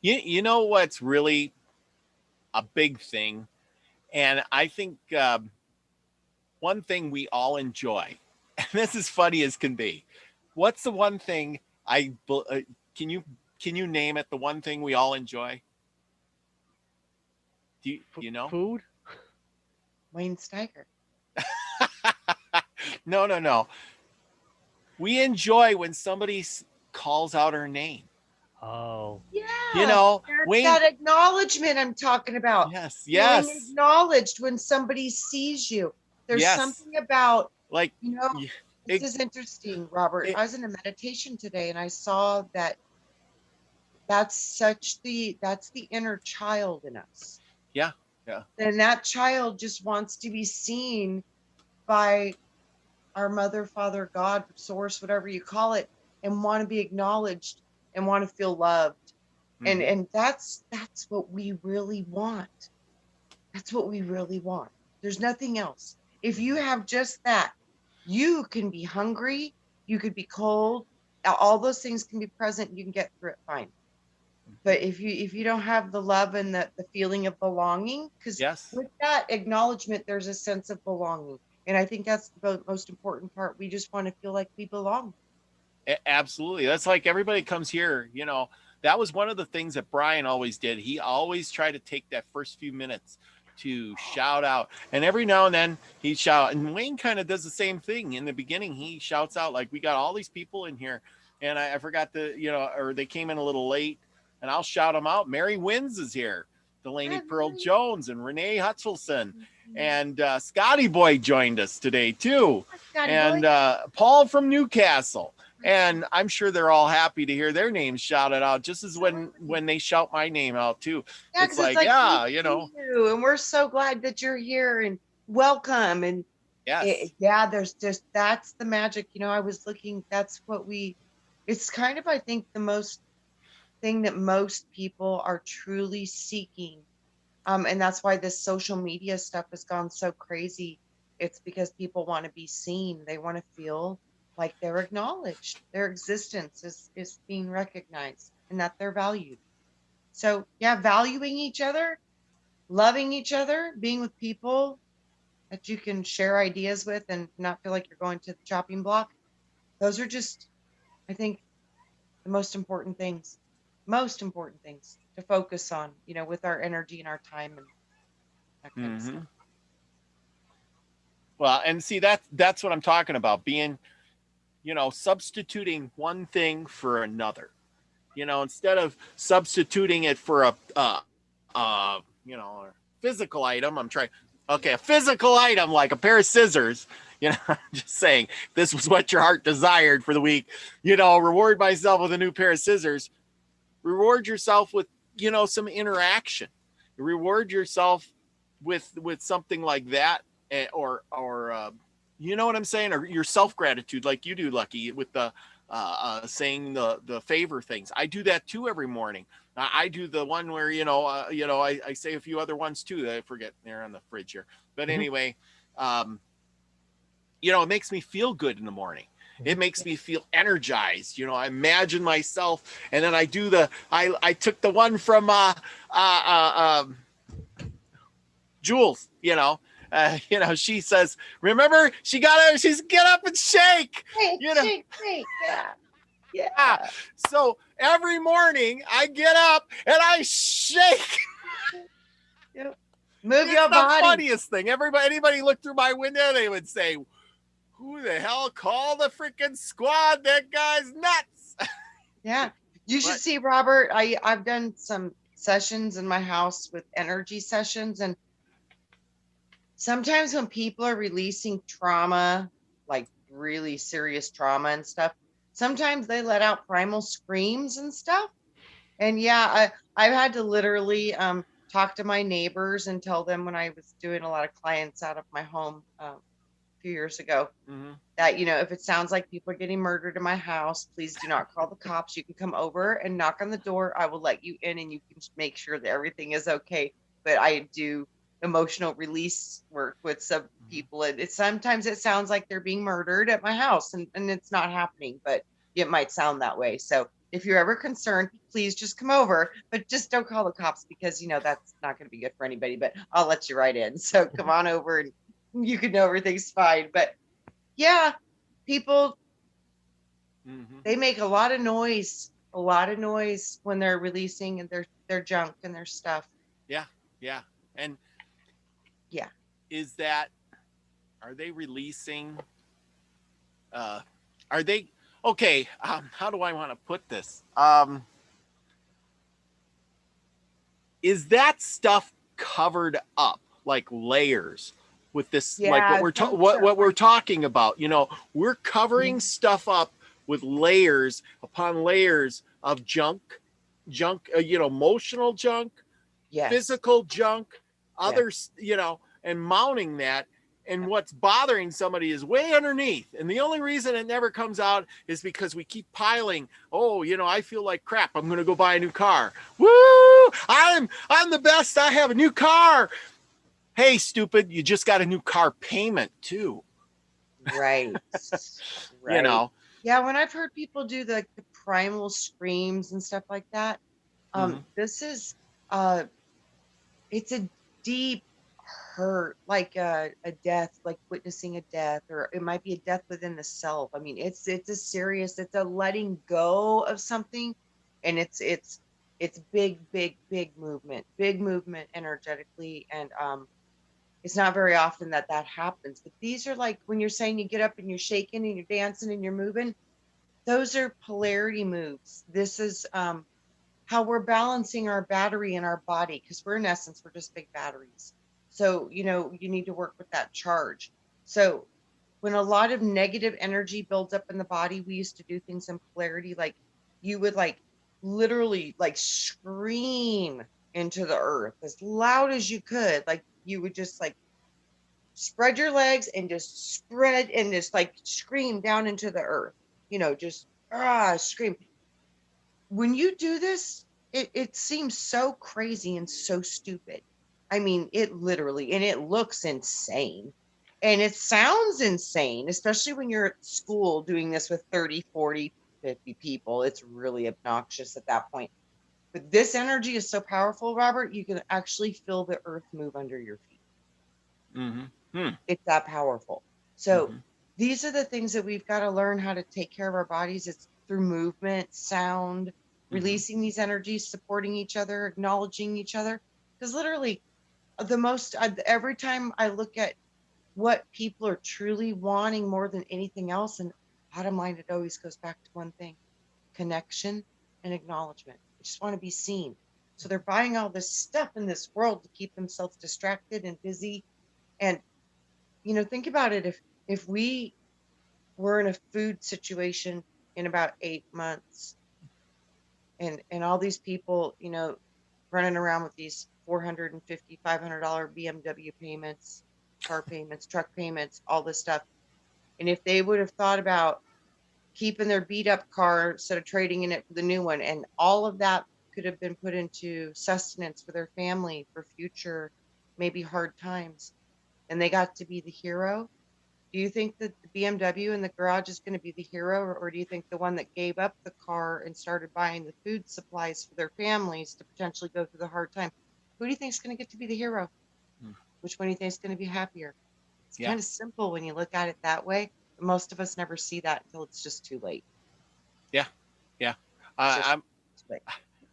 Speaker 1: You know what's really a big thing, and I think one thing we all enjoy, and this is funny as can be. What's the one thing can you name it? The one thing we all enjoy? Do you know?
Speaker 3: Food?
Speaker 2: Wayne Steiger.
Speaker 1: No, no, no. We enjoy when somebody calls out our name.
Speaker 3: Oh,
Speaker 1: You
Speaker 2: Yeah,
Speaker 1: know,
Speaker 2: that's
Speaker 1: Wayne.
Speaker 2: that acknowledgement I'm talking about.
Speaker 1: Yes,
Speaker 2: Feeling
Speaker 1: yes,
Speaker 2: acknowledged when somebody sees you. There's
Speaker 1: yes.
Speaker 2: something about,
Speaker 1: Like
Speaker 2: you know, this
Speaker 1: it,
Speaker 2: is interesting, Robert.
Speaker 1: it,
Speaker 2: I was in a meditation today and I saw that that's the inner child in us.
Speaker 1: yeah, yeah.
Speaker 2: And that child just wants to be seen by our mother, father, God, source, whatever you call it, and want to be acknowledged and want to feel loved. And
Speaker 1: Mm-hmm.
Speaker 2: that's what we really want. That's what we really want. There's nothing else. If you have just that, you can be hungry, you could be cold, all those things can be present, you can get through it fine. But if you don't have the love and the feeling of belonging, because
Speaker 1: Yes.
Speaker 2: with that acknowledgement, there's a sense of belonging. And I think that's the most important part. We just want to feel like we belong.
Speaker 1: Absolutely. That's like everybody comes here, you know. That was one of the things that Brian always did. He always tried to take that first few minutes to shout out. And every now and then he'd shout. And Wayne kind of does the same thing. In the beginning, he shouts out, like, we got all these people in here. And I forgot to, or they came in a little late. And I'll shout them out. Mary Wins is here. Delaney Pearl Jones and Renee Hutchelson. And Scotty Boy joined us today, too. And Paul from Newcastle. And I'm sure they're all happy to hear their names shouted out, just as when they shout my name out too.
Speaker 2: Yeah,
Speaker 1: It's
Speaker 2: 'cause
Speaker 1: like, yeah,
Speaker 2: and we're so glad that you're here and welcome. And
Speaker 1: yes,
Speaker 2: yeah, there's just that's the magic. You know, I was looking, that's what it's kind of, I think, the most thing that most people are truly seeking. And that's why this social media stuff has gone so crazy. It's because people want to be seen. They want to feel like they're acknowledged. Their existence is being recognized and that they're valued. So yeah, valuing each other, loving each other, being with people that you can share ideas with and not feel like you're going to the chopping block. Those are just, I think, the most important things to focus on, you know, with our energy and our time and that kind of
Speaker 1: mm-hmm.
Speaker 2: stuff.
Speaker 1: Well, and see that's what I'm talking about. Being, substituting one thing for another. Instead of substituting it for a physical item. A physical item like a pair of scissors. I'm just saying this was what your heart desired for the week. Reward myself with a new pair of scissors. Reward yourself with, some interaction. Reward yourself with something like that, or you know what I'm saying, or your self gratitude, like you do, Lucky, with the saying the favor things. I do that too every morning. I do the one where I say a few other ones too that I forget. They're on the fridge here, but anyway, it makes me feel good in the morning. It makes me feel energized. I imagine myself, and then I do I took the one from Jules. She says, remember, she's get up and shake.
Speaker 2: Shake, yeah.
Speaker 1: So every morning I get up and I shake.
Speaker 2: Yep. Move
Speaker 1: It's
Speaker 2: your
Speaker 1: the
Speaker 2: body.
Speaker 1: funniest thing. Anybody look through my window, they would say, who the hell called the freaking squad? That guy's nuts.
Speaker 2: Yeah. You should see, Robert. I've done some sessions in my house with energy sessions, and sometimes when people are releasing trauma, like really serious trauma and stuff, sometimes they let out primal screams and stuff. And yeah, I've had to literally talk to my neighbors and tell them, when I was doing a lot of clients out of my home a few years ago, that, if it sounds like people are getting murdered in my house, please do not call the cops. You can come over and knock on the door. I will let you in and you can make sure that everything is okay. But emotional release work with some people. And sometimes it sounds like they're being murdered at my house, and it's not happening, but it might sound that way. So if you're ever concerned, please just come over, but just don't call the cops, because that's not going to be good for anybody. But I'll let you right in. So come on over, and you can know everything's fine. But yeah, people, they make a lot of noise when they're releasing their junk and their stuff.
Speaker 1: Yeah. And
Speaker 2: yeah,
Speaker 1: are they releasing? Are they okay? How do I want to put this? Is that stuff covered up like layers with this? Like what we're talking about? We're covering stuff up with layers upon layers of junk, emotional junk, physical junk, others, and mounting that. And what's bothering somebody is way underneath. And the only reason it never comes out is because we keep piling. Oh, I feel like crap. I'm going to go buy a new car. Woo! I'm the best. I have a new car. Hey, stupid. You just got a new car payment too.
Speaker 2: Right. Right. Yeah. When I've heard people do the primal screams and stuff like that, this is, it's a deep hurt, like a death, like witnessing a death, or it might be a death within the self. I mean, it's a letting go of something, and it's big movement energetically, and it's not very often that happens. But these are like when you're saying you get up and you're shaking and you're dancing and you're moving, those are polarity moves. This is how we're balancing our battery in our body, because in essence we're just big batteries. So, you need to work with that charge. So when a lot of negative energy builds up in the body, we used to do things in polarity. Like you would literally scream into the earth as loud as you could. Like you would just spread your legs and just spread and just scream down into the earth, just scream. When you do this, it seems so crazy and so stupid. I mean, it literally, and it looks insane, and it sounds insane, especially when you're at school doing this with 30, 40, 50 people. It's really obnoxious at that point. But this energy is so powerful, Robert, you can actually feel the earth move under your feet. It's that powerful. So these are the things that we've got to learn how to take care of our bodies. It's through movement, sound, releasing these energies, supporting each other, acknowledging each other. Because literally, every time I look at what people are truly wanting more than anything else, and bottom line, it always goes back to one thing: connection and acknowledgement. They just want to be seen. So they're buying all this stuff in this world to keep themselves distracted and busy. And think about it. If we were in a food situation in about 8 months, and all these people, running around with these $450, $500 BMW payments, car payments, truck payments, all this stuff. And if they would have thought about keeping their beat up car instead of trading in it for the new one, and all of that could have been put into sustenance for their family for future, maybe hard times, and they got to be the hero. Do you think that the BMW in the garage is going to be the hero, or do you think the one that gave up the car and started buying the food supplies for their families to potentially go through the hard time? Who do you think is going to get to be the hero? Which one do you think is going to be happier? It's kind of simple when you look at it that way. But most of us never see that until it's just too late.
Speaker 1: Yeah.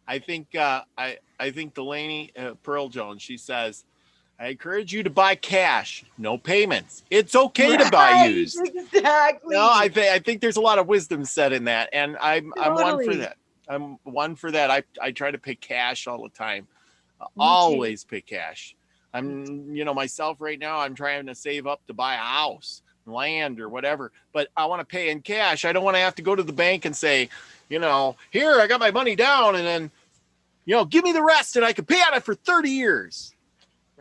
Speaker 1: I think Delaney Pearl Jones, she says, I encourage you to buy cash, no payments. It's okay to buy used.
Speaker 2: Exactly.
Speaker 1: No, I think there's a lot of wisdom said in that, and I'm one for that. I'm one for that. I try to pay cash all the time. Always pay cash. I'm myself right now. I'm trying to save up to buy a house, land, or whatever. But I want to pay in cash. I don't want to have to go to the bank and say, here, I got my money down, and then, give me the rest, and I can pay on it for 30 years.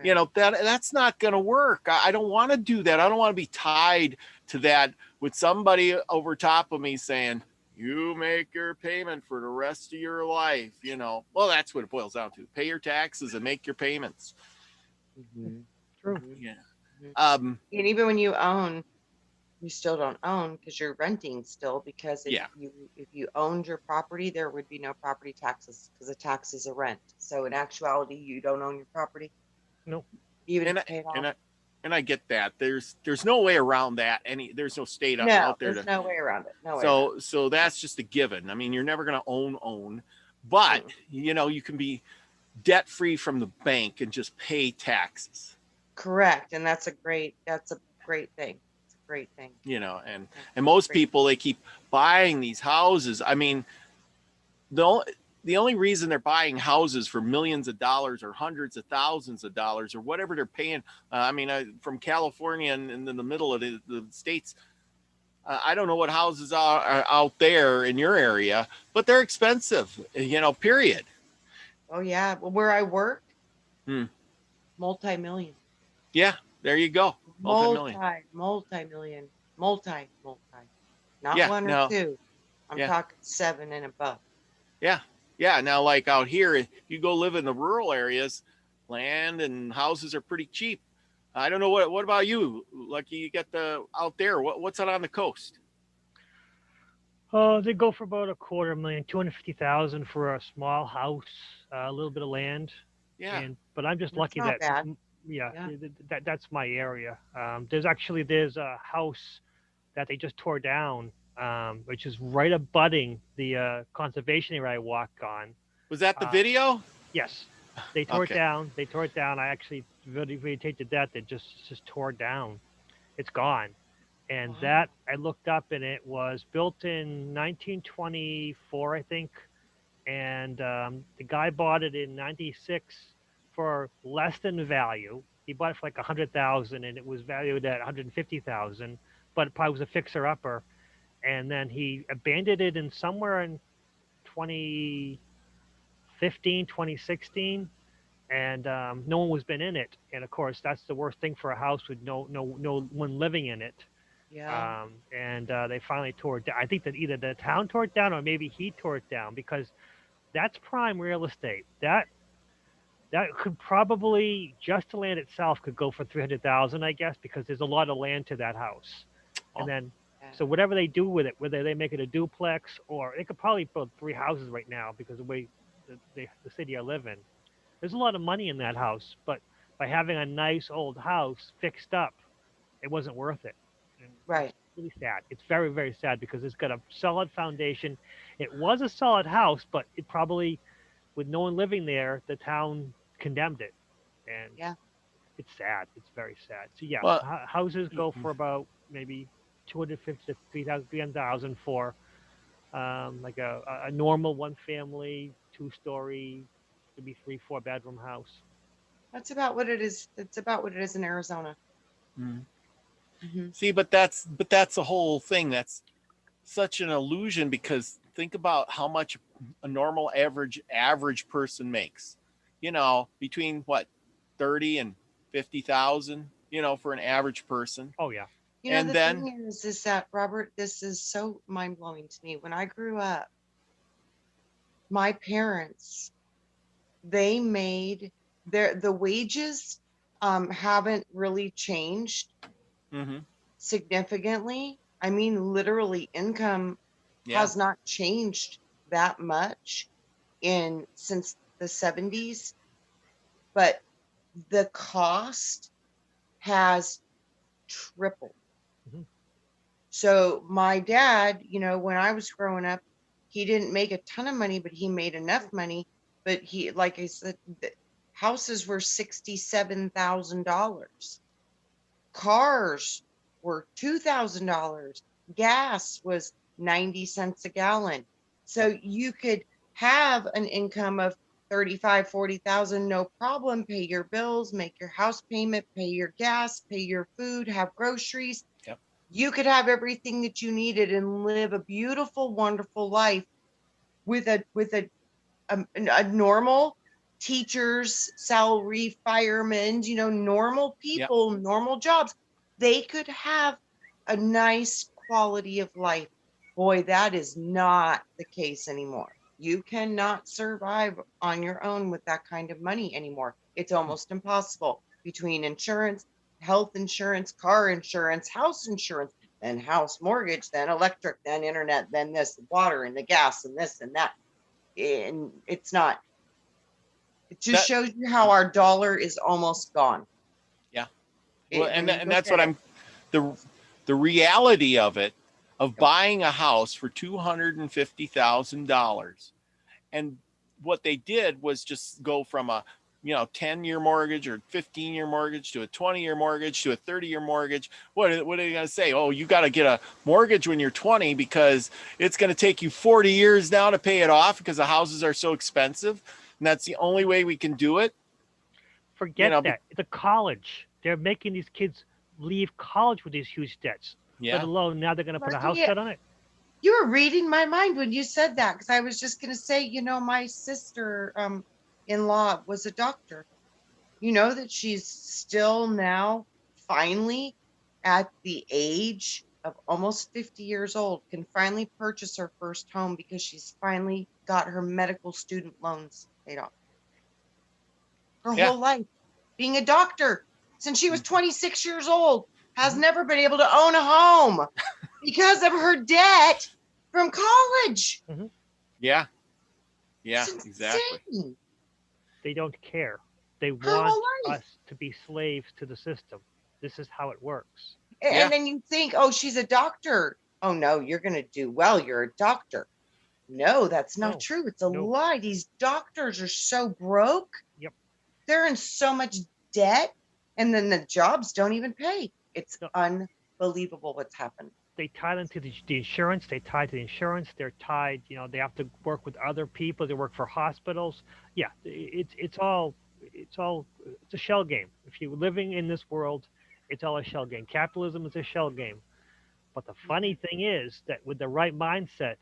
Speaker 1: Right. That's not going to work. I don't want to do that. I don't want to be tied to that with somebody over top of me saying, you make your payment for the rest of your life. Well, that's what it boils down to. Pay your taxes and make your payments.
Speaker 2: Mhm.
Speaker 3: True.
Speaker 2: Mhm.
Speaker 1: Yeah.
Speaker 2: Mhm.
Speaker 1: Um,
Speaker 2: And even when you own, you still don't own because you're renting still. Because
Speaker 1: yeah.
Speaker 2: if you owned your property, there would be no property taxes because the tax is a rent. So in actuality, you don't own your property,
Speaker 3: No.
Speaker 2: even if
Speaker 1: And
Speaker 2: you
Speaker 1: I,
Speaker 2: pay it
Speaker 1: and
Speaker 2: off.
Speaker 1: I, and I get that. There's no way around that. There's no state
Speaker 2: No,
Speaker 1: out there
Speaker 2: there's
Speaker 1: to.
Speaker 2: no way around it. No way around
Speaker 1: So that's just a given. I mean, you're never going to own, but
Speaker 2: it.
Speaker 1: you can be debt free from the bank and just pay taxes.
Speaker 2: Correct, and that's a great thing. It's a great thing.
Speaker 1: And
Speaker 2: Yeah,
Speaker 1: most
Speaker 2: great.
Speaker 1: people, they keep buying these houses. I mean, the the only reason they're buying houses for millions of dollars or hundreds of thousands of dollars or whatever they're paying. I mean, from California and in the middle of the states, I don't know what houses are out there in your area, but they're expensive. Period.
Speaker 2: Oh yeah, well, where I work,
Speaker 1: Hmm.
Speaker 2: multi-million,
Speaker 1: Yeah, there you go. Multi-million.
Speaker 2: multi-million, multi, not
Speaker 1: Yeah.
Speaker 2: one or
Speaker 1: Now,
Speaker 2: two. I'm
Speaker 1: yeah,
Speaker 2: talking seven and above.
Speaker 1: yeah, yeah. Now, like out here, if you go live in the rural areas, land and houses are pretty cheap. I don't know what about you? Like you get the out there. What's out on the coast?
Speaker 3: Oh, they go for about a quarter million, 250,000 for a small house, a little bit of land,
Speaker 1: Yeah.
Speaker 3: but I'm just
Speaker 2: That's
Speaker 3: lucky
Speaker 2: not
Speaker 3: that
Speaker 2: bad.
Speaker 3: yeah,
Speaker 2: Yeah.
Speaker 3: that's my area. There's a house that they just tore down, which is right abutting the conservation area I walk on.
Speaker 1: Was that the
Speaker 3: Uh,
Speaker 1: video?
Speaker 3: yes, they tore it
Speaker 1: Okay.
Speaker 3: down. They tore it down. I actually videotaped that. They just tore it down. It's gone. And
Speaker 2: Wow.
Speaker 3: that I looked up, and it was built in 1924, I think. And the guy bought it in '96 for less than value. He bought it for like 100,000, and it was valued at 150,000. But it probably was a fixer upper. And then he abandoned it in somewhere in 2015, 2016, and no one was been in it. And of course, that's the worst thing for a house with no one living in it.
Speaker 2: Yeah.
Speaker 3: And they finally tore it down. I think that either the town tore it down or maybe he tore it down because that's prime real estate. That could probably just the land itself could go for 300,000, I guess, because there's a lot of land to that house. And
Speaker 1: Oh,
Speaker 3: then,
Speaker 2: Yeah.
Speaker 3: so whatever they do with it, whether they make it a duplex or they could probably build 3 houses right now because of the way the city I live in. There's a lot of money in that house, but by having a nice old house fixed up, it wasn't worth it. And it's
Speaker 2: Right.
Speaker 3: really sad. It's very, very sad because it's got a solid foundation. It was a solid house, but it probably, with no one living there, the town condemned it. And
Speaker 2: Yeah.
Speaker 3: it's sad. It's very sad. So, yeah,
Speaker 1: well,
Speaker 3: houses go for about maybe 250 to 300,000 for like a normal one family, 2 story, maybe 3, 4 bedroom house.
Speaker 2: That's about what it is. It's about what it is in Arizona.
Speaker 1: mm.
Speaker 2: Hmm.
Speaker 1: See, but that's the whole thing. That's such an illusion because think about how much a normal average person makes. Between what 30 and 50,000. For an average person,
Speaker 3: Oh, yeah.
Speaker 2: You know,
Speaker 1: and
Speaker 2: the
Speaker 1: then
Speaker 2: thing is that Robert, this is so mind blowing to me. When I grew up, my parents, they made the wages haven't really changed
Speaker 1: mm-hmm,
Speaker 2: significantly. I mean, literally, income
Speaker 1: yeah,
Speaker 2: has not changed that much in since the 70s, but the cost has tripled.
Speaker 3: Hmm.
Speaker 2: So my dad, when I was growing up, he didn't make a ton of money, but he made enough money. But he, like I said, the houses were $67,000. Cars were $2,000. Gas was 90 cents a gallon. So
Speaker 1: yep,
Speaker 2: you could have an income of 35, 40,000, no problem, pay your bills, make your house payment, pay your gas, pay your food, have groceries.
Speaker 1: yep,
Speaker 2: You could have everything that you needed and live a beautiful, wonderful life with a normal teachers salary, firemen, normal
Speaker 1: yep.
Speaker 2: people, normal jobs. They could have a nice quality of life. Boy, that is not the case anymore. You cannot survive on your own with that kind of money anymore. It's almost impossible. between insurance, health insurance, car insurance, house insurance, then house mortgage, then electric, then internet, then this water and the gas and this and that. And it's not, it just
Speaker 1: That
Speaker 2: shows you how our dollar is almost gone.
Speaker 1: yeah. Well,
Speaker 2: When you
Speaker 1: and
Speaker 2: look
Speaker 1: that's
Speaker 2: at
Speaker 1: what
Speaker 2: it.
Speaker 1: the reality of it, of buying a house for $250,000. And what they did was just go from a 10-year mortgage or 15-year mortgage to a 20-year mortgage to a 30-year mortgage. What are they going to say? Oh, you got to get a mortgage when you're 20 because it's going to take you 40 years now to pay it off because the houses are so expensive. And that's the only way we can do it.
Speaker 3: Forget that. The college. They're making these kids leave college with these huge debts.
Speaker 1: Yeah.
Speaker 3: Let alone now they're going to put a house
Speaker 2: Yeah.
Speaker 3: debt on it.
Speaker 2: You were reading my mind when you said that, because I was just going to say, my sister in law was a doctor. You know that she's still now finally at the age of almost 50 years old can finally purchase her first home because she's finally got her medical student loans paid off. Her
Speaker 1: Yeah.
Speaker 2: whole life being a doctor since she was 26 years old has never been able to own a home because of her debt from college.
Speaker 1: Yeah. Yeah, exactly.
Speaker 3: They don't care. They want us to be slaves to the system. This is how it works.
Speaker 2: And then you think, oh, she's a doctor. Oh, no, you're going to do well. You're a doctor. No, that's not true. It's a lie. These doctors are so broke.
Speaker 3: Yep.
Speaker 2: They're in so much debt. And then the jobs don't even pay. It's unbelievable what's happened.
Speaker 3: They tie them to the insurance. They tie to the insurance. They're tied. They have to work with other people. They work for hospitals. Yeah, it's a shell game. If you're living in this world, it's all a shell game. Capitalism is a shell game. But the funny thing is that with the right mindset,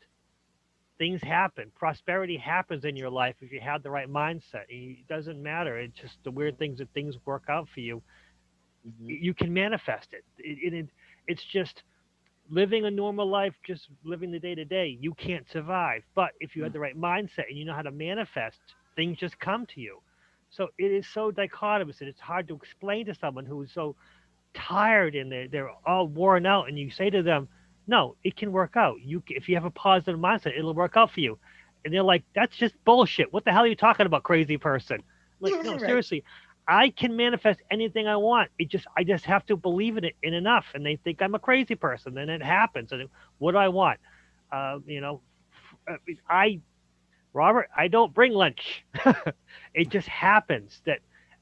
Speaker 3: things happen. Prosperity happens in your life if you have the right mindset. It doesn't matter. It's just the weird things that things work out for you. You can manifest it. It's just living a normal life, just living the day to day. You can't survive. But if you have the right mindset and you know how to manifest, things just come to you. So it is so dichotomous, and it's hard to explain to someone who is so tired and they're all worn out, and you say to them, no, it can work out. If you have a positive mindset, it'll work out for you. And they're like, that's just bullshit. What the hell are you talking about, crazy person? Like, no, seriously, I can manifest anything I want. I just have to believe in it enough. And they think I'm a crazy person, and it happens. And what do I want? Robert, I don't bring lunch. It just happens that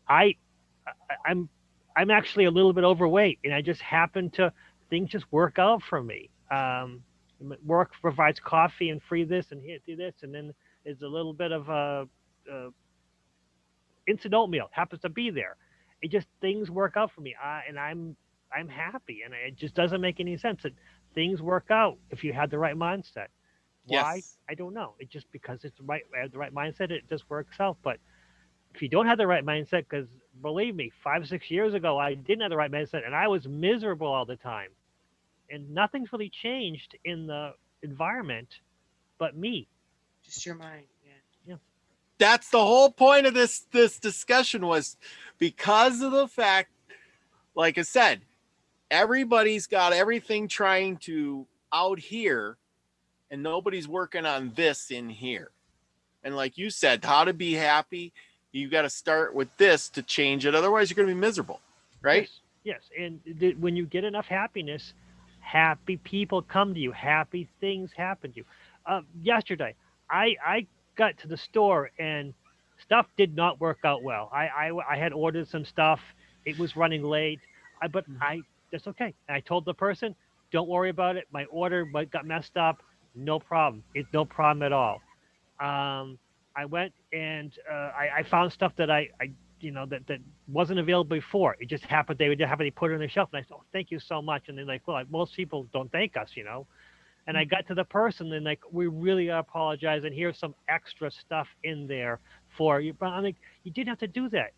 Speaker 3: I'm actually a little bit overweight, and I just happen to things just work out for me. Work provides coffee and free this and here, do this, and then there's a little bit of instant oatmeal happens to be there. It just things work out for me, and I'm happy, and it just doesn't make any sense that things work out if you had the right mindset. Why?
Speaker 1: Yes.
Speaker 3: I don't know. It's just because it's right. I have the right mindset. It just works out. But if you don't have the right mindset, because believe me, 5-6 years ago, I didn't have the right mindset, and I was miserable all the time. And nothing's really changed in the environment, but me.
Speaker 2: Just your mind. Yeah.
Speaker 1: That's the whole point of this discussion, was because of the fact, like I said, everybody's got everything trying to out here, and nobody's working on this in here. And like you said, how to be happy, you got to start with this to change it. Otherwise, you're going to be miserable, right?
Speaker 3: Yes. And when you get enough happiness, happy people come to you. Happy things happen to you. Yesterday, I got to the store and stuff did not work out well. I had ordered some stuff. It was running late. That's okay. And I told the person, don't worry about it. My order got messed up. No problem. It's no problem at all. I went and I found stuff that that wasn't available before. It just happened. They would have it put it on the shelf, and I said, "Oh, thank you so much." And they're like, "Well, most people don't thank us, you know." And I got to the person, and like, "We really apologize, and here's some extra stuff in there for you." But I'm like, "You didn't have to do that.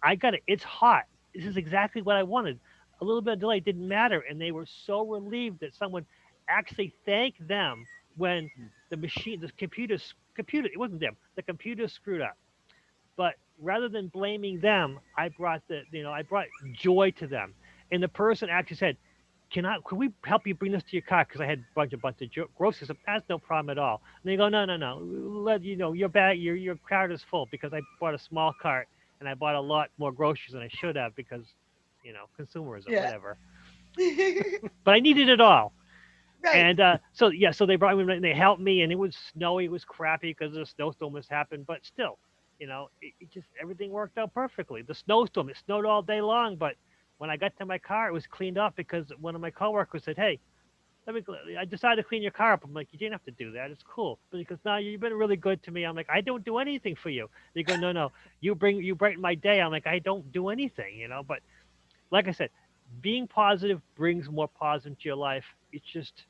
Speaker 3: I got it. It's hot. This is exactly what I wanted. A little bit of delay didn't matter." And they were so relieved that someone actually thanked them when the computer, it wasn't them. The computer screwed up. But rather than blaming them, I brought I brought joy to them. And the person actually said, can we help you bring this to your car? Because I had a bunch of groceries. That's no problem at all. And they go, no. Let your bag, your cart is full, because I bought a small cart and I bought a lot more groceries than I should have, because, consumerism,
Speaker 2: Yeah.
Speaker 3: whatever. But I needed it all.
Speaker 2: Right.
Speaker 3: And so they brought me and they helped me, and it was snowy, it was crappy because the snowstorm has happened, but still, it just, everything worked out perfectly. The snowstorm, it snowed all day long, but when I got to my car, it was cleaned up because one of my coworkers said, "Hey, I decided to clean your car up." I'm like, "You didn't have to do that. It's cool." But he goes, "No, you've been really good to me." I'm like, "I don't do anything for you." They go, "No, you brighten my day." I'm like, "I don't do anything, But like I said, being positive brings more positive to your life. It's just,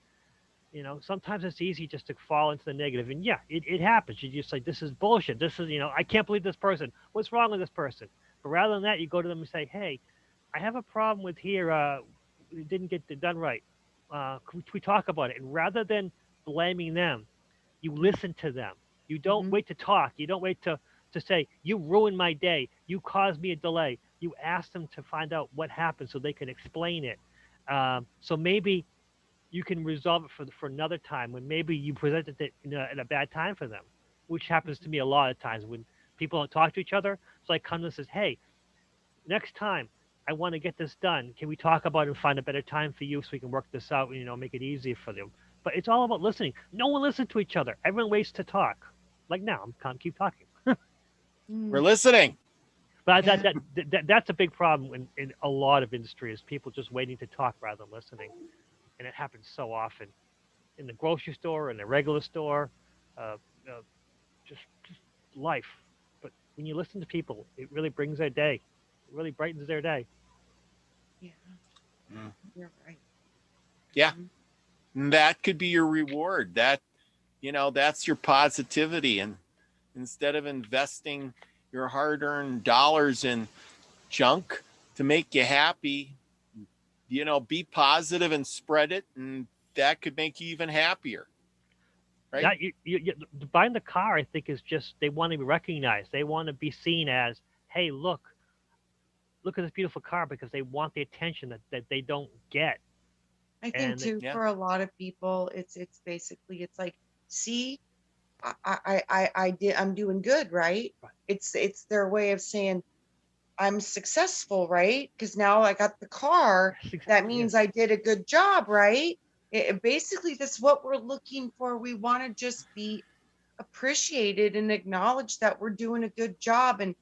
Speaker 3: sometimes it's easy just to fall into the negative. And yeah, it happens. You just like, this is bullshit. This is, I can't believe this person. What's wrong with this person? But rather than that, you go to them and say, "Hey, I have a problem with here. It didn't get done right. Can we talk about it?" And rather than blaming them, you listen to them. You don't wait to talk. You don't wait to say, "You ruined my day. You caused me a delay." You ask them to find out what happened so they can explain it. So maybe you can resolve it for another time, when maybe you presented it in a bad time for them, which happens to me a lot of times when people don't talk to each other. So I come and says, "Hey, next time I want to get this done. Can we talk about it and find a better time for you so we can work this out, make it easier for them?" But it's all about listening. No one listens to each other. Everyone waits to talk. Like now, keep talking.
Speaker 1: We're listening.
Speaker 3: But that's a big problem in a lot of industries. People just waiting to talk rather than listening, and it happens so often in the grocery store, in the regular store, uh, uh, just life. But when you listen to people, it really brings their day. It really brightens their day.
Speaker 2: Yeah.
Speaker 1: Mm.
Speaker 2: You're right.
Speaker 1: Yeah. That could be your reward. That's your positivity. And instead of investing your hard-earned dollars in junk to make you happy, be positive and spread it, and that could make you even happier. Right?
Speaker 3: That buying the car, I think, is just, they want to be recognized. They want to be seen as, "Hey, look at this beautiful car," because they want the attention that they don't get.
Speaker 2: I think
Speaker 3: And
Speaker 2: too,
Speaker 1: Yeah.
Speaker 2: for a lot of people, it's basically, it's like, see, I'm doing good, right? It's their way of saying I'm successful, right? Because now I got the car. That means I did a good job, right? Basically, that's what we're looking for. We want to just be appreciated and acknowledge that we're doing a good job. And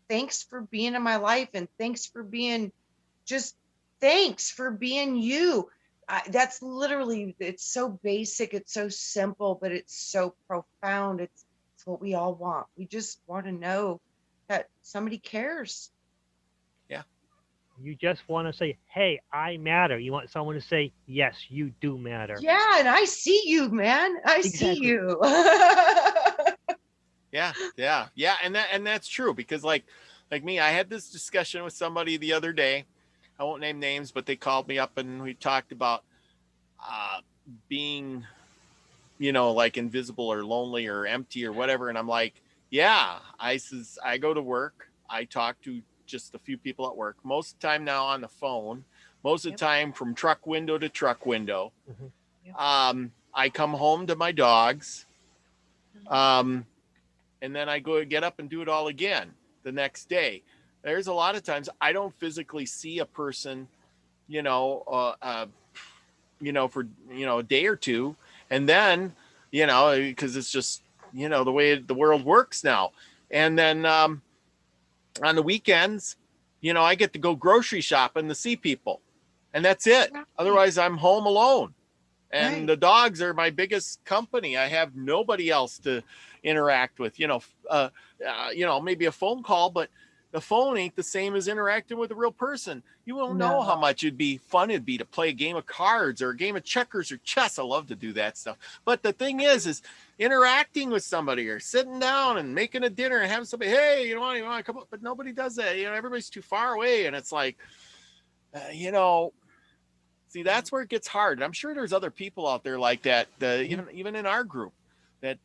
Speaker 2: thanks for being in my life. And thanks for being just, thanks for being you. That's literally, it's so basic, it's so simple, but it's so profound. It's what we all want. We just want to know that somebody cares.
Speaker 1: Yeah.
Speaker 3: you just want to say, "Hey, I matter." You want someone to say, "Yes, you do matter."
Speaker 2: Yeah, and I see you, man. I see
Speaker 3: Exactly.
Speaker 2: you.
Speaker 1: Yeah. And that's true, because like me, I had this discussion with somebody the other day. I won't name names, but they called me up and we talked about being, like invisible or lonely or empty or whatever. And I'm like, yeah, I go to work. I talk to just a few people at work, most of the time now on the phone, most of the time from truck window to truck window. I come home to my dogs. And then I go get up and do it all again the next day. There's a lot of times I don't physically see a person, for, a day or two. And then, because it's just, the way the world works now. And then on the weekends, I get to go grocery shopping to see people. And that's it.
Speaker 2: Right.
Speaker 1: Otherwise, I'm home alone. And
Speaker 2: Right.
Speaker 1: the dogs are my biggest company. I have nobody else to interact with, maybe a phone call, but the phone ain't the same as interacting with a real person. You won't know how
Speaker 2: No.
Speaker 1: much it'd be to play a game of cards or a game of checkers or chess. I love to do that stuff. But the thing is interacting with somebody or sitting down and making a dinner and having somebody, "Hey, you want to come up?" But nobody does that. Everybody's too far away. And it's like, see, that's where it gets hard. And I'm sure there's other people out there like that, even in our group, that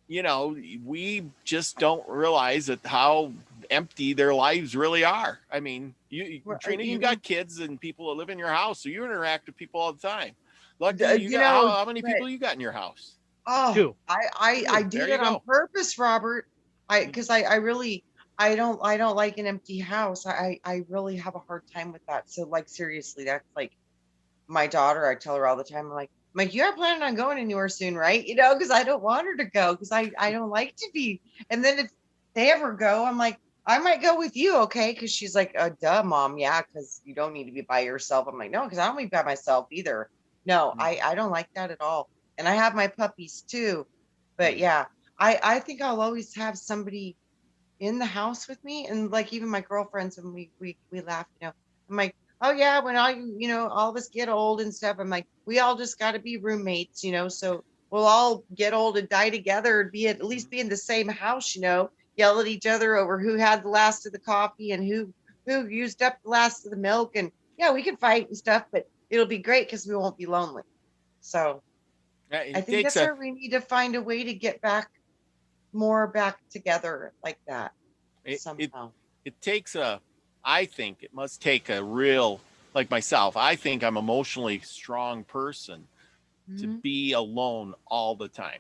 Speaker 1: you know, we just don't realize that how empty their lives really are. I mean, Trina, you
Speaker 2: You know,
Speaker 1: got kids and people that live in your house, so you interact with people all the time. Lucky you
Speaker 2: you
Speaker 1: got
Speaker 2: know,
Speaker 1: how many
Speaker 2: but
Speaker 1: people you got in your house?
Speaker 2: oh,
Speaker 3: Two.
Speaker 2: I
Speaker 1: Two.
Speaker 2: do
Speaker 1: There you
Speaker 2: that on
Speaker 1: go.
Speaker 2: purpose, Robert. Because I really, I don't like an empty house. I really have a hard time with that. So like, seriously, that's like my daughter. I tell her all the time, I'm like, you're not planning on going anywhere soon, right? You know, because I don't want her to go because I don't like to be. And then if they ever go, I'm like, I might go with you, okay? Because she's like, duh, mom, yeah, because you don't need to be by yourself. I'm like, no, because I don't be by myself either. No, I don't like that at all. And I have my puppies too. But yeah, I think I'll always have somebody in the house with me. And like even my girlfriends, when we laugh, you know, I'm like, oh yeah, when I, you know, all of us get old and stuff, I'm like, we all just got to be roommates, you know, so we'll all get old and die together and be at least be in the same house, you know, yell at each other over who had the last of the coffee and who used up the last of the milk. And yeah, we can fight and stuff, but it'll be great because we won't be lonely. So I
Speaker 1: It
Speaker 2: think
Speaker 1: takes
Speaker 2: that's
Speaker 1: a
Speaker 2: where we need to find a way to get back more back together like that
Speaker 1: it, it
Speaker 2: somehow.
Speaker 1: it takes a I think it must take a real, like myself, I think I'm emotionally strong person to
Speaker 2: Mhm.
Speaker 1: be alone all the time.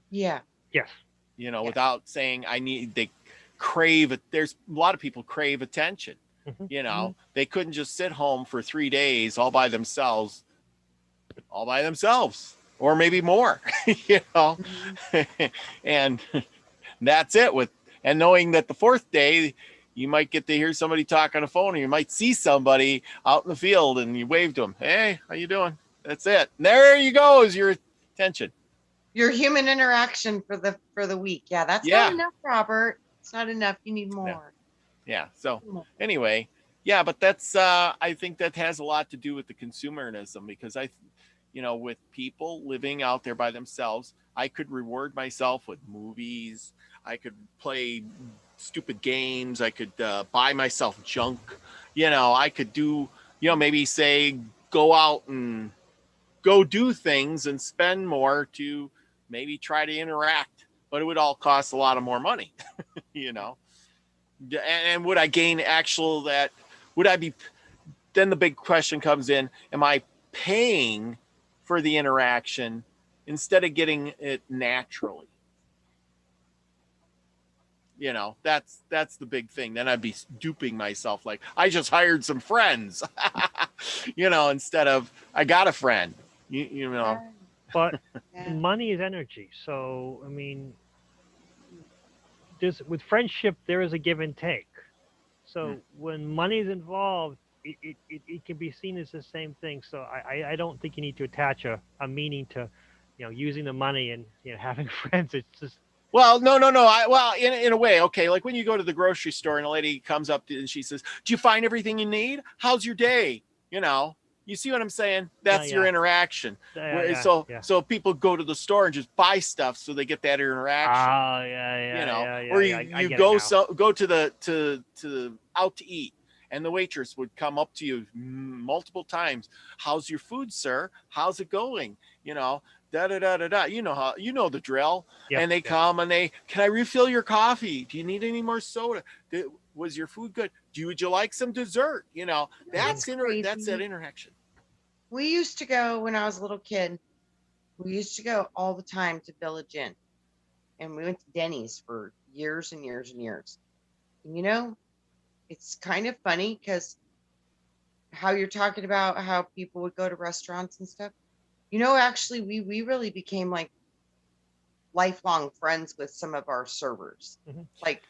Speaker 2: Yeah.
Speaker 3: Yes.
Speaker 1: You know,
Speaker 2: Yeah.
Speaker 1: without saying I need, they crave it. There's a lot of people crave attention.
Speaker 3: Hmm.
Speaker 1: You
Speaker 2: Mhm.
Speaker 1: know, they couldn't just sit home for 3 days all by themselves, or maybe more, you know,
Speaker 2: Mhm.
Speaker 1: and that's it. With and knowing that the fourth day, you might get to hear somebody talk on the phone, or you might see somebody out in the field, and you wave to them, "Hey, how you doing?" That's it. And there you go, is your attention.
Speaker 2: Your human interaction for the week. Yeah, that's not
Speaker 1: Yeah,
Speaker 2: enough, Robert. It's not enough. You need
Speaker 1: yeah,
Speaker 2: more.
Speaker 1: yeah. So
Speaker 2: More.
Speaker 1: anyway, yeah, but that's I think that has a lot to do with the consumerism, because you know, with people living out there by themselves, I could reward myself with movies. I could play stupid games. I could buy myself junk. You know, I could do, you know, maybe say go out and go do things and spend more to maybe try to interact, but it would all cost a lot of more money, you know. And would I gain actual that? Would I be? Then the big question comes in: am I paying for the interaction instead of getting it naturally? You know, that's the big thing. Then I'd be duping myself, like I just hired some friends, you know, instead of I got a friend. You know,
Speaker 2: Yeah.
Speaker 3: But
Speaker 2: Yeah.
Speaker 3: money is energy. So I mean, there's with friendship there is a give and take.
Speaker 1: hmm.
Speaker 3: So when money is involved, it can be seen as the same thing. So I don't think you need to attach a meaning to, using the money and having friends. It's just
Speaker 1: Well, no. Well, in a way, okay. Like when you go to the grocery store and a lady comes up and she says, "Do you find everything you need? How's your day?" You know, you see what I'm saying?
Speaker 3: yeah,
Speaker 1: That's your
Speaker 3: yeah,
Speaker 1: interaction.
Speaker 3: yeah,
Speaker 1: Where
Speaker 3: yeah, yeah.
Speaker 1: so people go to the store and just buy stuff so they get that interaction.
Speaker 3: Oh yeah,
Speaker 1: You
Speaker 3: yeah,
Speaker 1: know,
Speaker 3: yeah,
Speaker 1: or
Speaker 3: yeah,
Speaker 1: you
Speaker 3: yeah. I
Speaker 1: you
Speaker 3: get it
Speaker 1: go
Speaker 3: now.
Speaker 1: so go to the out to eat, and the waitress would come up to you multiple times. "How's your food, sir? How's it going?" You know, da da da da da. You know how, you know the drill.
Speaker 3: Yep,
Speaker 1: And they
Speaker 3: yep.
Speaker 1: come and they, "Can I refill your coffee? Do you need any more soda? Was your food good? Would you like some dessert?" You know,
Speaker 2: You know
Speaker 3: Hmm.
Speaker 2: what's
Speaker 1: that's that
Speaker 2: crazy?
Speaker 1: interaction.
Speaker 2: We used to go when I was a little kid. We used to go all the time to Village Inn, and we went to Denny's for years and years and years. And you know, it's kind of funny because how you're talking about how people would go to restaurants and stuff. You know, actually, we really became like lifelong friends with some of our servers.
Speaker 3: Hmm.
Speaker 2: Like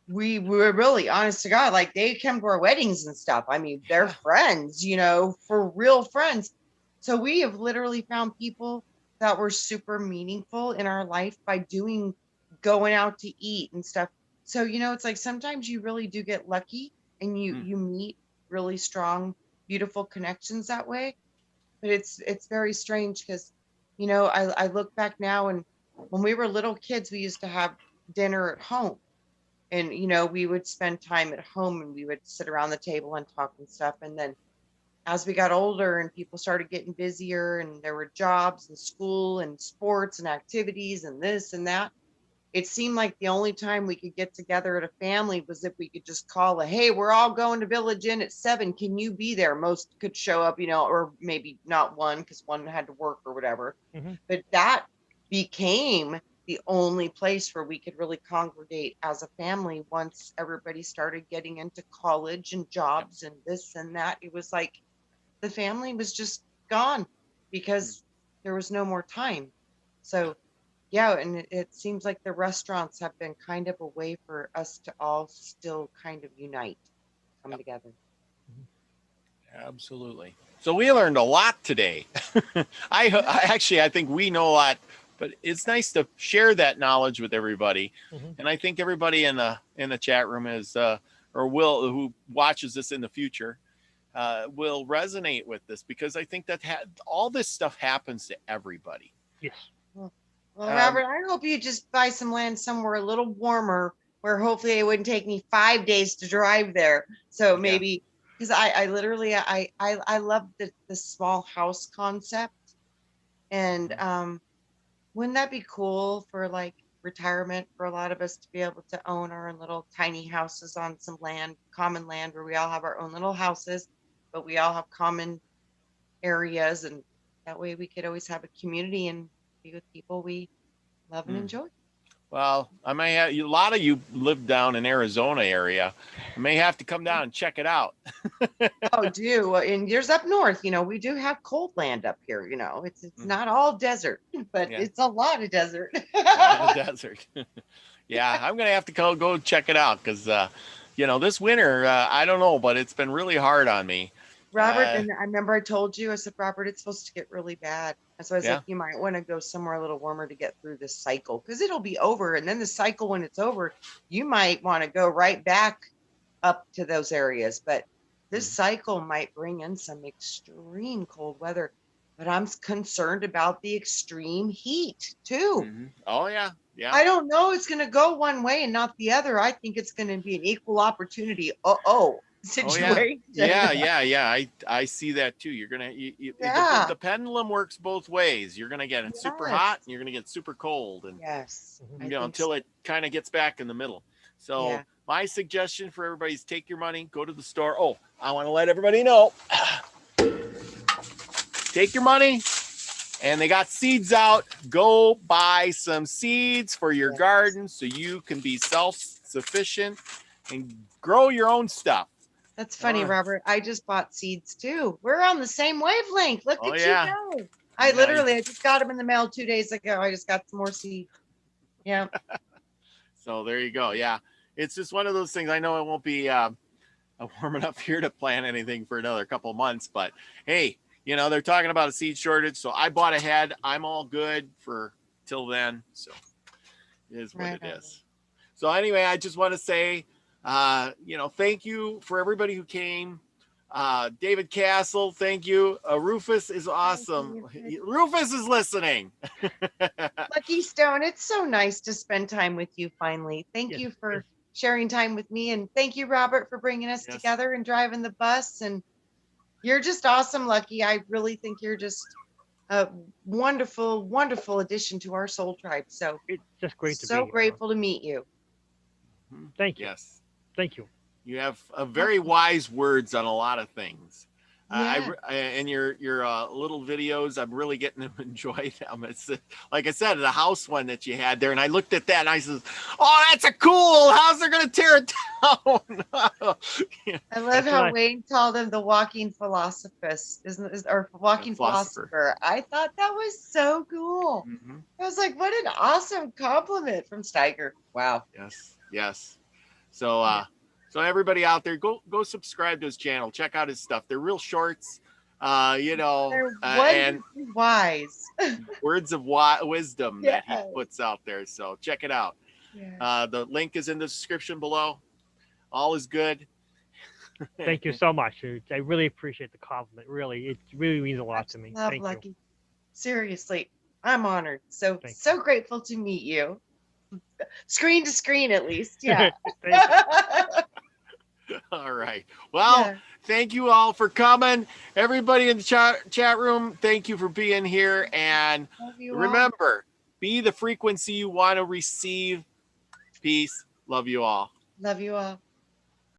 Speaker 2: we were really honest to God, like they come to our weddings and stuff. I mean, they're
Speaker 1: Yeah.
Speaker 2: friends, you know, for real friends. So we have literally found people that were super meaningful in our life by going out to eat and stuff. So, you know, it's like sometimes you really do get lucky and
Speaker 1: Mm.
Speaker 2: you meet really strong, beautiful connections that way. But it's very strange because, you know, I look back now and when we were little kids, we used to have dinner at home and you know we would spend time at home and we would sit around the table and talk and stuff and then as we got older and people started getting busier and there were jobs and school and sports and activities and this and that, it seemed like the only time we could get together at a family was if we could just call a, hey, we're all going to Village Inn at 7. Can you be there? Most could show up, or maybe not one because one had to work or whatever. But that became the only place where we could really congregate as a family once everybody started getting into college and jobs and this and that. It was like the family was just gone because there was no more time. So yeah, and it seems like the restaurants have been kind of a way for us to all still kind of unite, come together.
Speaker 1: Absolutely. So we learned a lot today. I think we know a lot, but it's nice to share that knowledge with everybody. And I think everybody in the chat room is who watches this in the future will resonate with this, because I think that all this stuff happens to everybody.
Speaker 3: Yes.
Speaker 2: Well, Robert, I hope you just buy some land somewhere a little warmer where hopefully it wouldn't take me 5 days to drive there. So maybe, because I literally, I love the small house concept. And wouldn't that be cool for like retirement for a lot of us to be able to own our own little tiny houses on some land, common land, where we all have our own little houses, but we all have common areas. And that way we could always have a community and be with people we love and enjoy.
Speaker 1: Well, I may have a lot of you live down in Arizona area. I may have to come down and check it out.
Speaker 2: Oh, do. And there's up north, we do have cold land up here. It's not all desert, but it's a lot of desert.
Speaker 1: A lot of desert. Yeah, I'm gonna have to go check it out because this winter I don't know, but it's been really hard on me.
Speaker 2: Robert, and I remember I told you, I said, Robert, it's supposed to get really bad. And so I was like, you might want to go somewhere a little warmer to get through this cycle because it'll be over. And then the cycle, when it's over, you might want to go right back up to those areas. But this cycle might bring in some extreme cold weather. But I'm concerned about the extreme heat too.
Speaker 1: Oh, yeah. Yeah.
Speaker 2: I don't know. It's going to go one way and not the other. I think it's going to be an equal opportunity. Situation.
Speaker 1: Yeah. I see that too. You're gonna the pendulum works both ways. You're gonna get it super hot and you're gonna get super cold, and until it kind of gets back in the middle. So my suggestion for everybody is take your money, go to the store. Oh, I want to let everybody know. Take your money, and they got seeds out. Go buy some seeds for your garden so you can be self-sufficient and grow your own stuff.
Speaker 2: That's funny, Robert. I just bought seeds too. We're on the same wavelength. Look at you go. I just got them in the mail 2 days ago. I just got some more seeds. Yeah.
Speaker 1: So there you go. Yeah. It's just one of those things. I know it won't be warm enough here to plant anything for another couple of months, but hey, they're talking about a seed shortage. So I bought ahead. I'm all good for till then. So it is what it is. So anyway, I just want to say, thank you for everybody who came. David Castle, thank you. Rufus is awesome. Rufus is listening.
Speaker 2: Lucky Stone, it's so nice to spend time with you finally. Thank you for sharing time with me. And thank you, Robert, for bringing us together and driving the bus. And you're just awesome, Lucky. I really think you're just a wonderful, wonderful addition to our soul tribe. So
Speaker 3: it's just great to be
Speaker 2: so grateful to meet you.
Speaker 3: Thank you.
Speaker 1: Yes.
Speaker 3: Thank you.
Speaker 1: You have very wise words on a lot of things. And your little videos, I'm really getting to enjoy them. It's like I said, the house one that you had there, and I looked at that and I said, "Oh, that's a cool house. They're gonna tear it down."
Speaker 2: I love how Wayne called him the walking philosophist, or walking philosopher. I thought that was so cool. I was like, what an awesome compliment from Steiger. Wow.
Speaker 1: Yes. So everybody out there, go subscribe to his channel. Check out his stuff. They're real shorts,
Speaker 2: They're
Speaker 1: and
Speaker 2: wise.
Speaker 1: words of wisdom that he puts out there. So check it out. The link is in the description below. All is good.
Speaker 3: Thank you so much. I really appreciate the compliment. Really, it really means a lot to me. Thank
Speaker 2: Lucky.
Speaker 3: you.
Speaker 2: Seriously, I'm honored. So grateful to meet you. Screen to screen, at least. Yeah.
Speaker 1: All right. Well, Thank you all for coming. Everybody in the chat room, thank you for being here. And
Speaker 2: Love you all.
Speaker 1: remember, be the frequency you want to receive. Peace. Love you all.
Speaker 2: Love you all.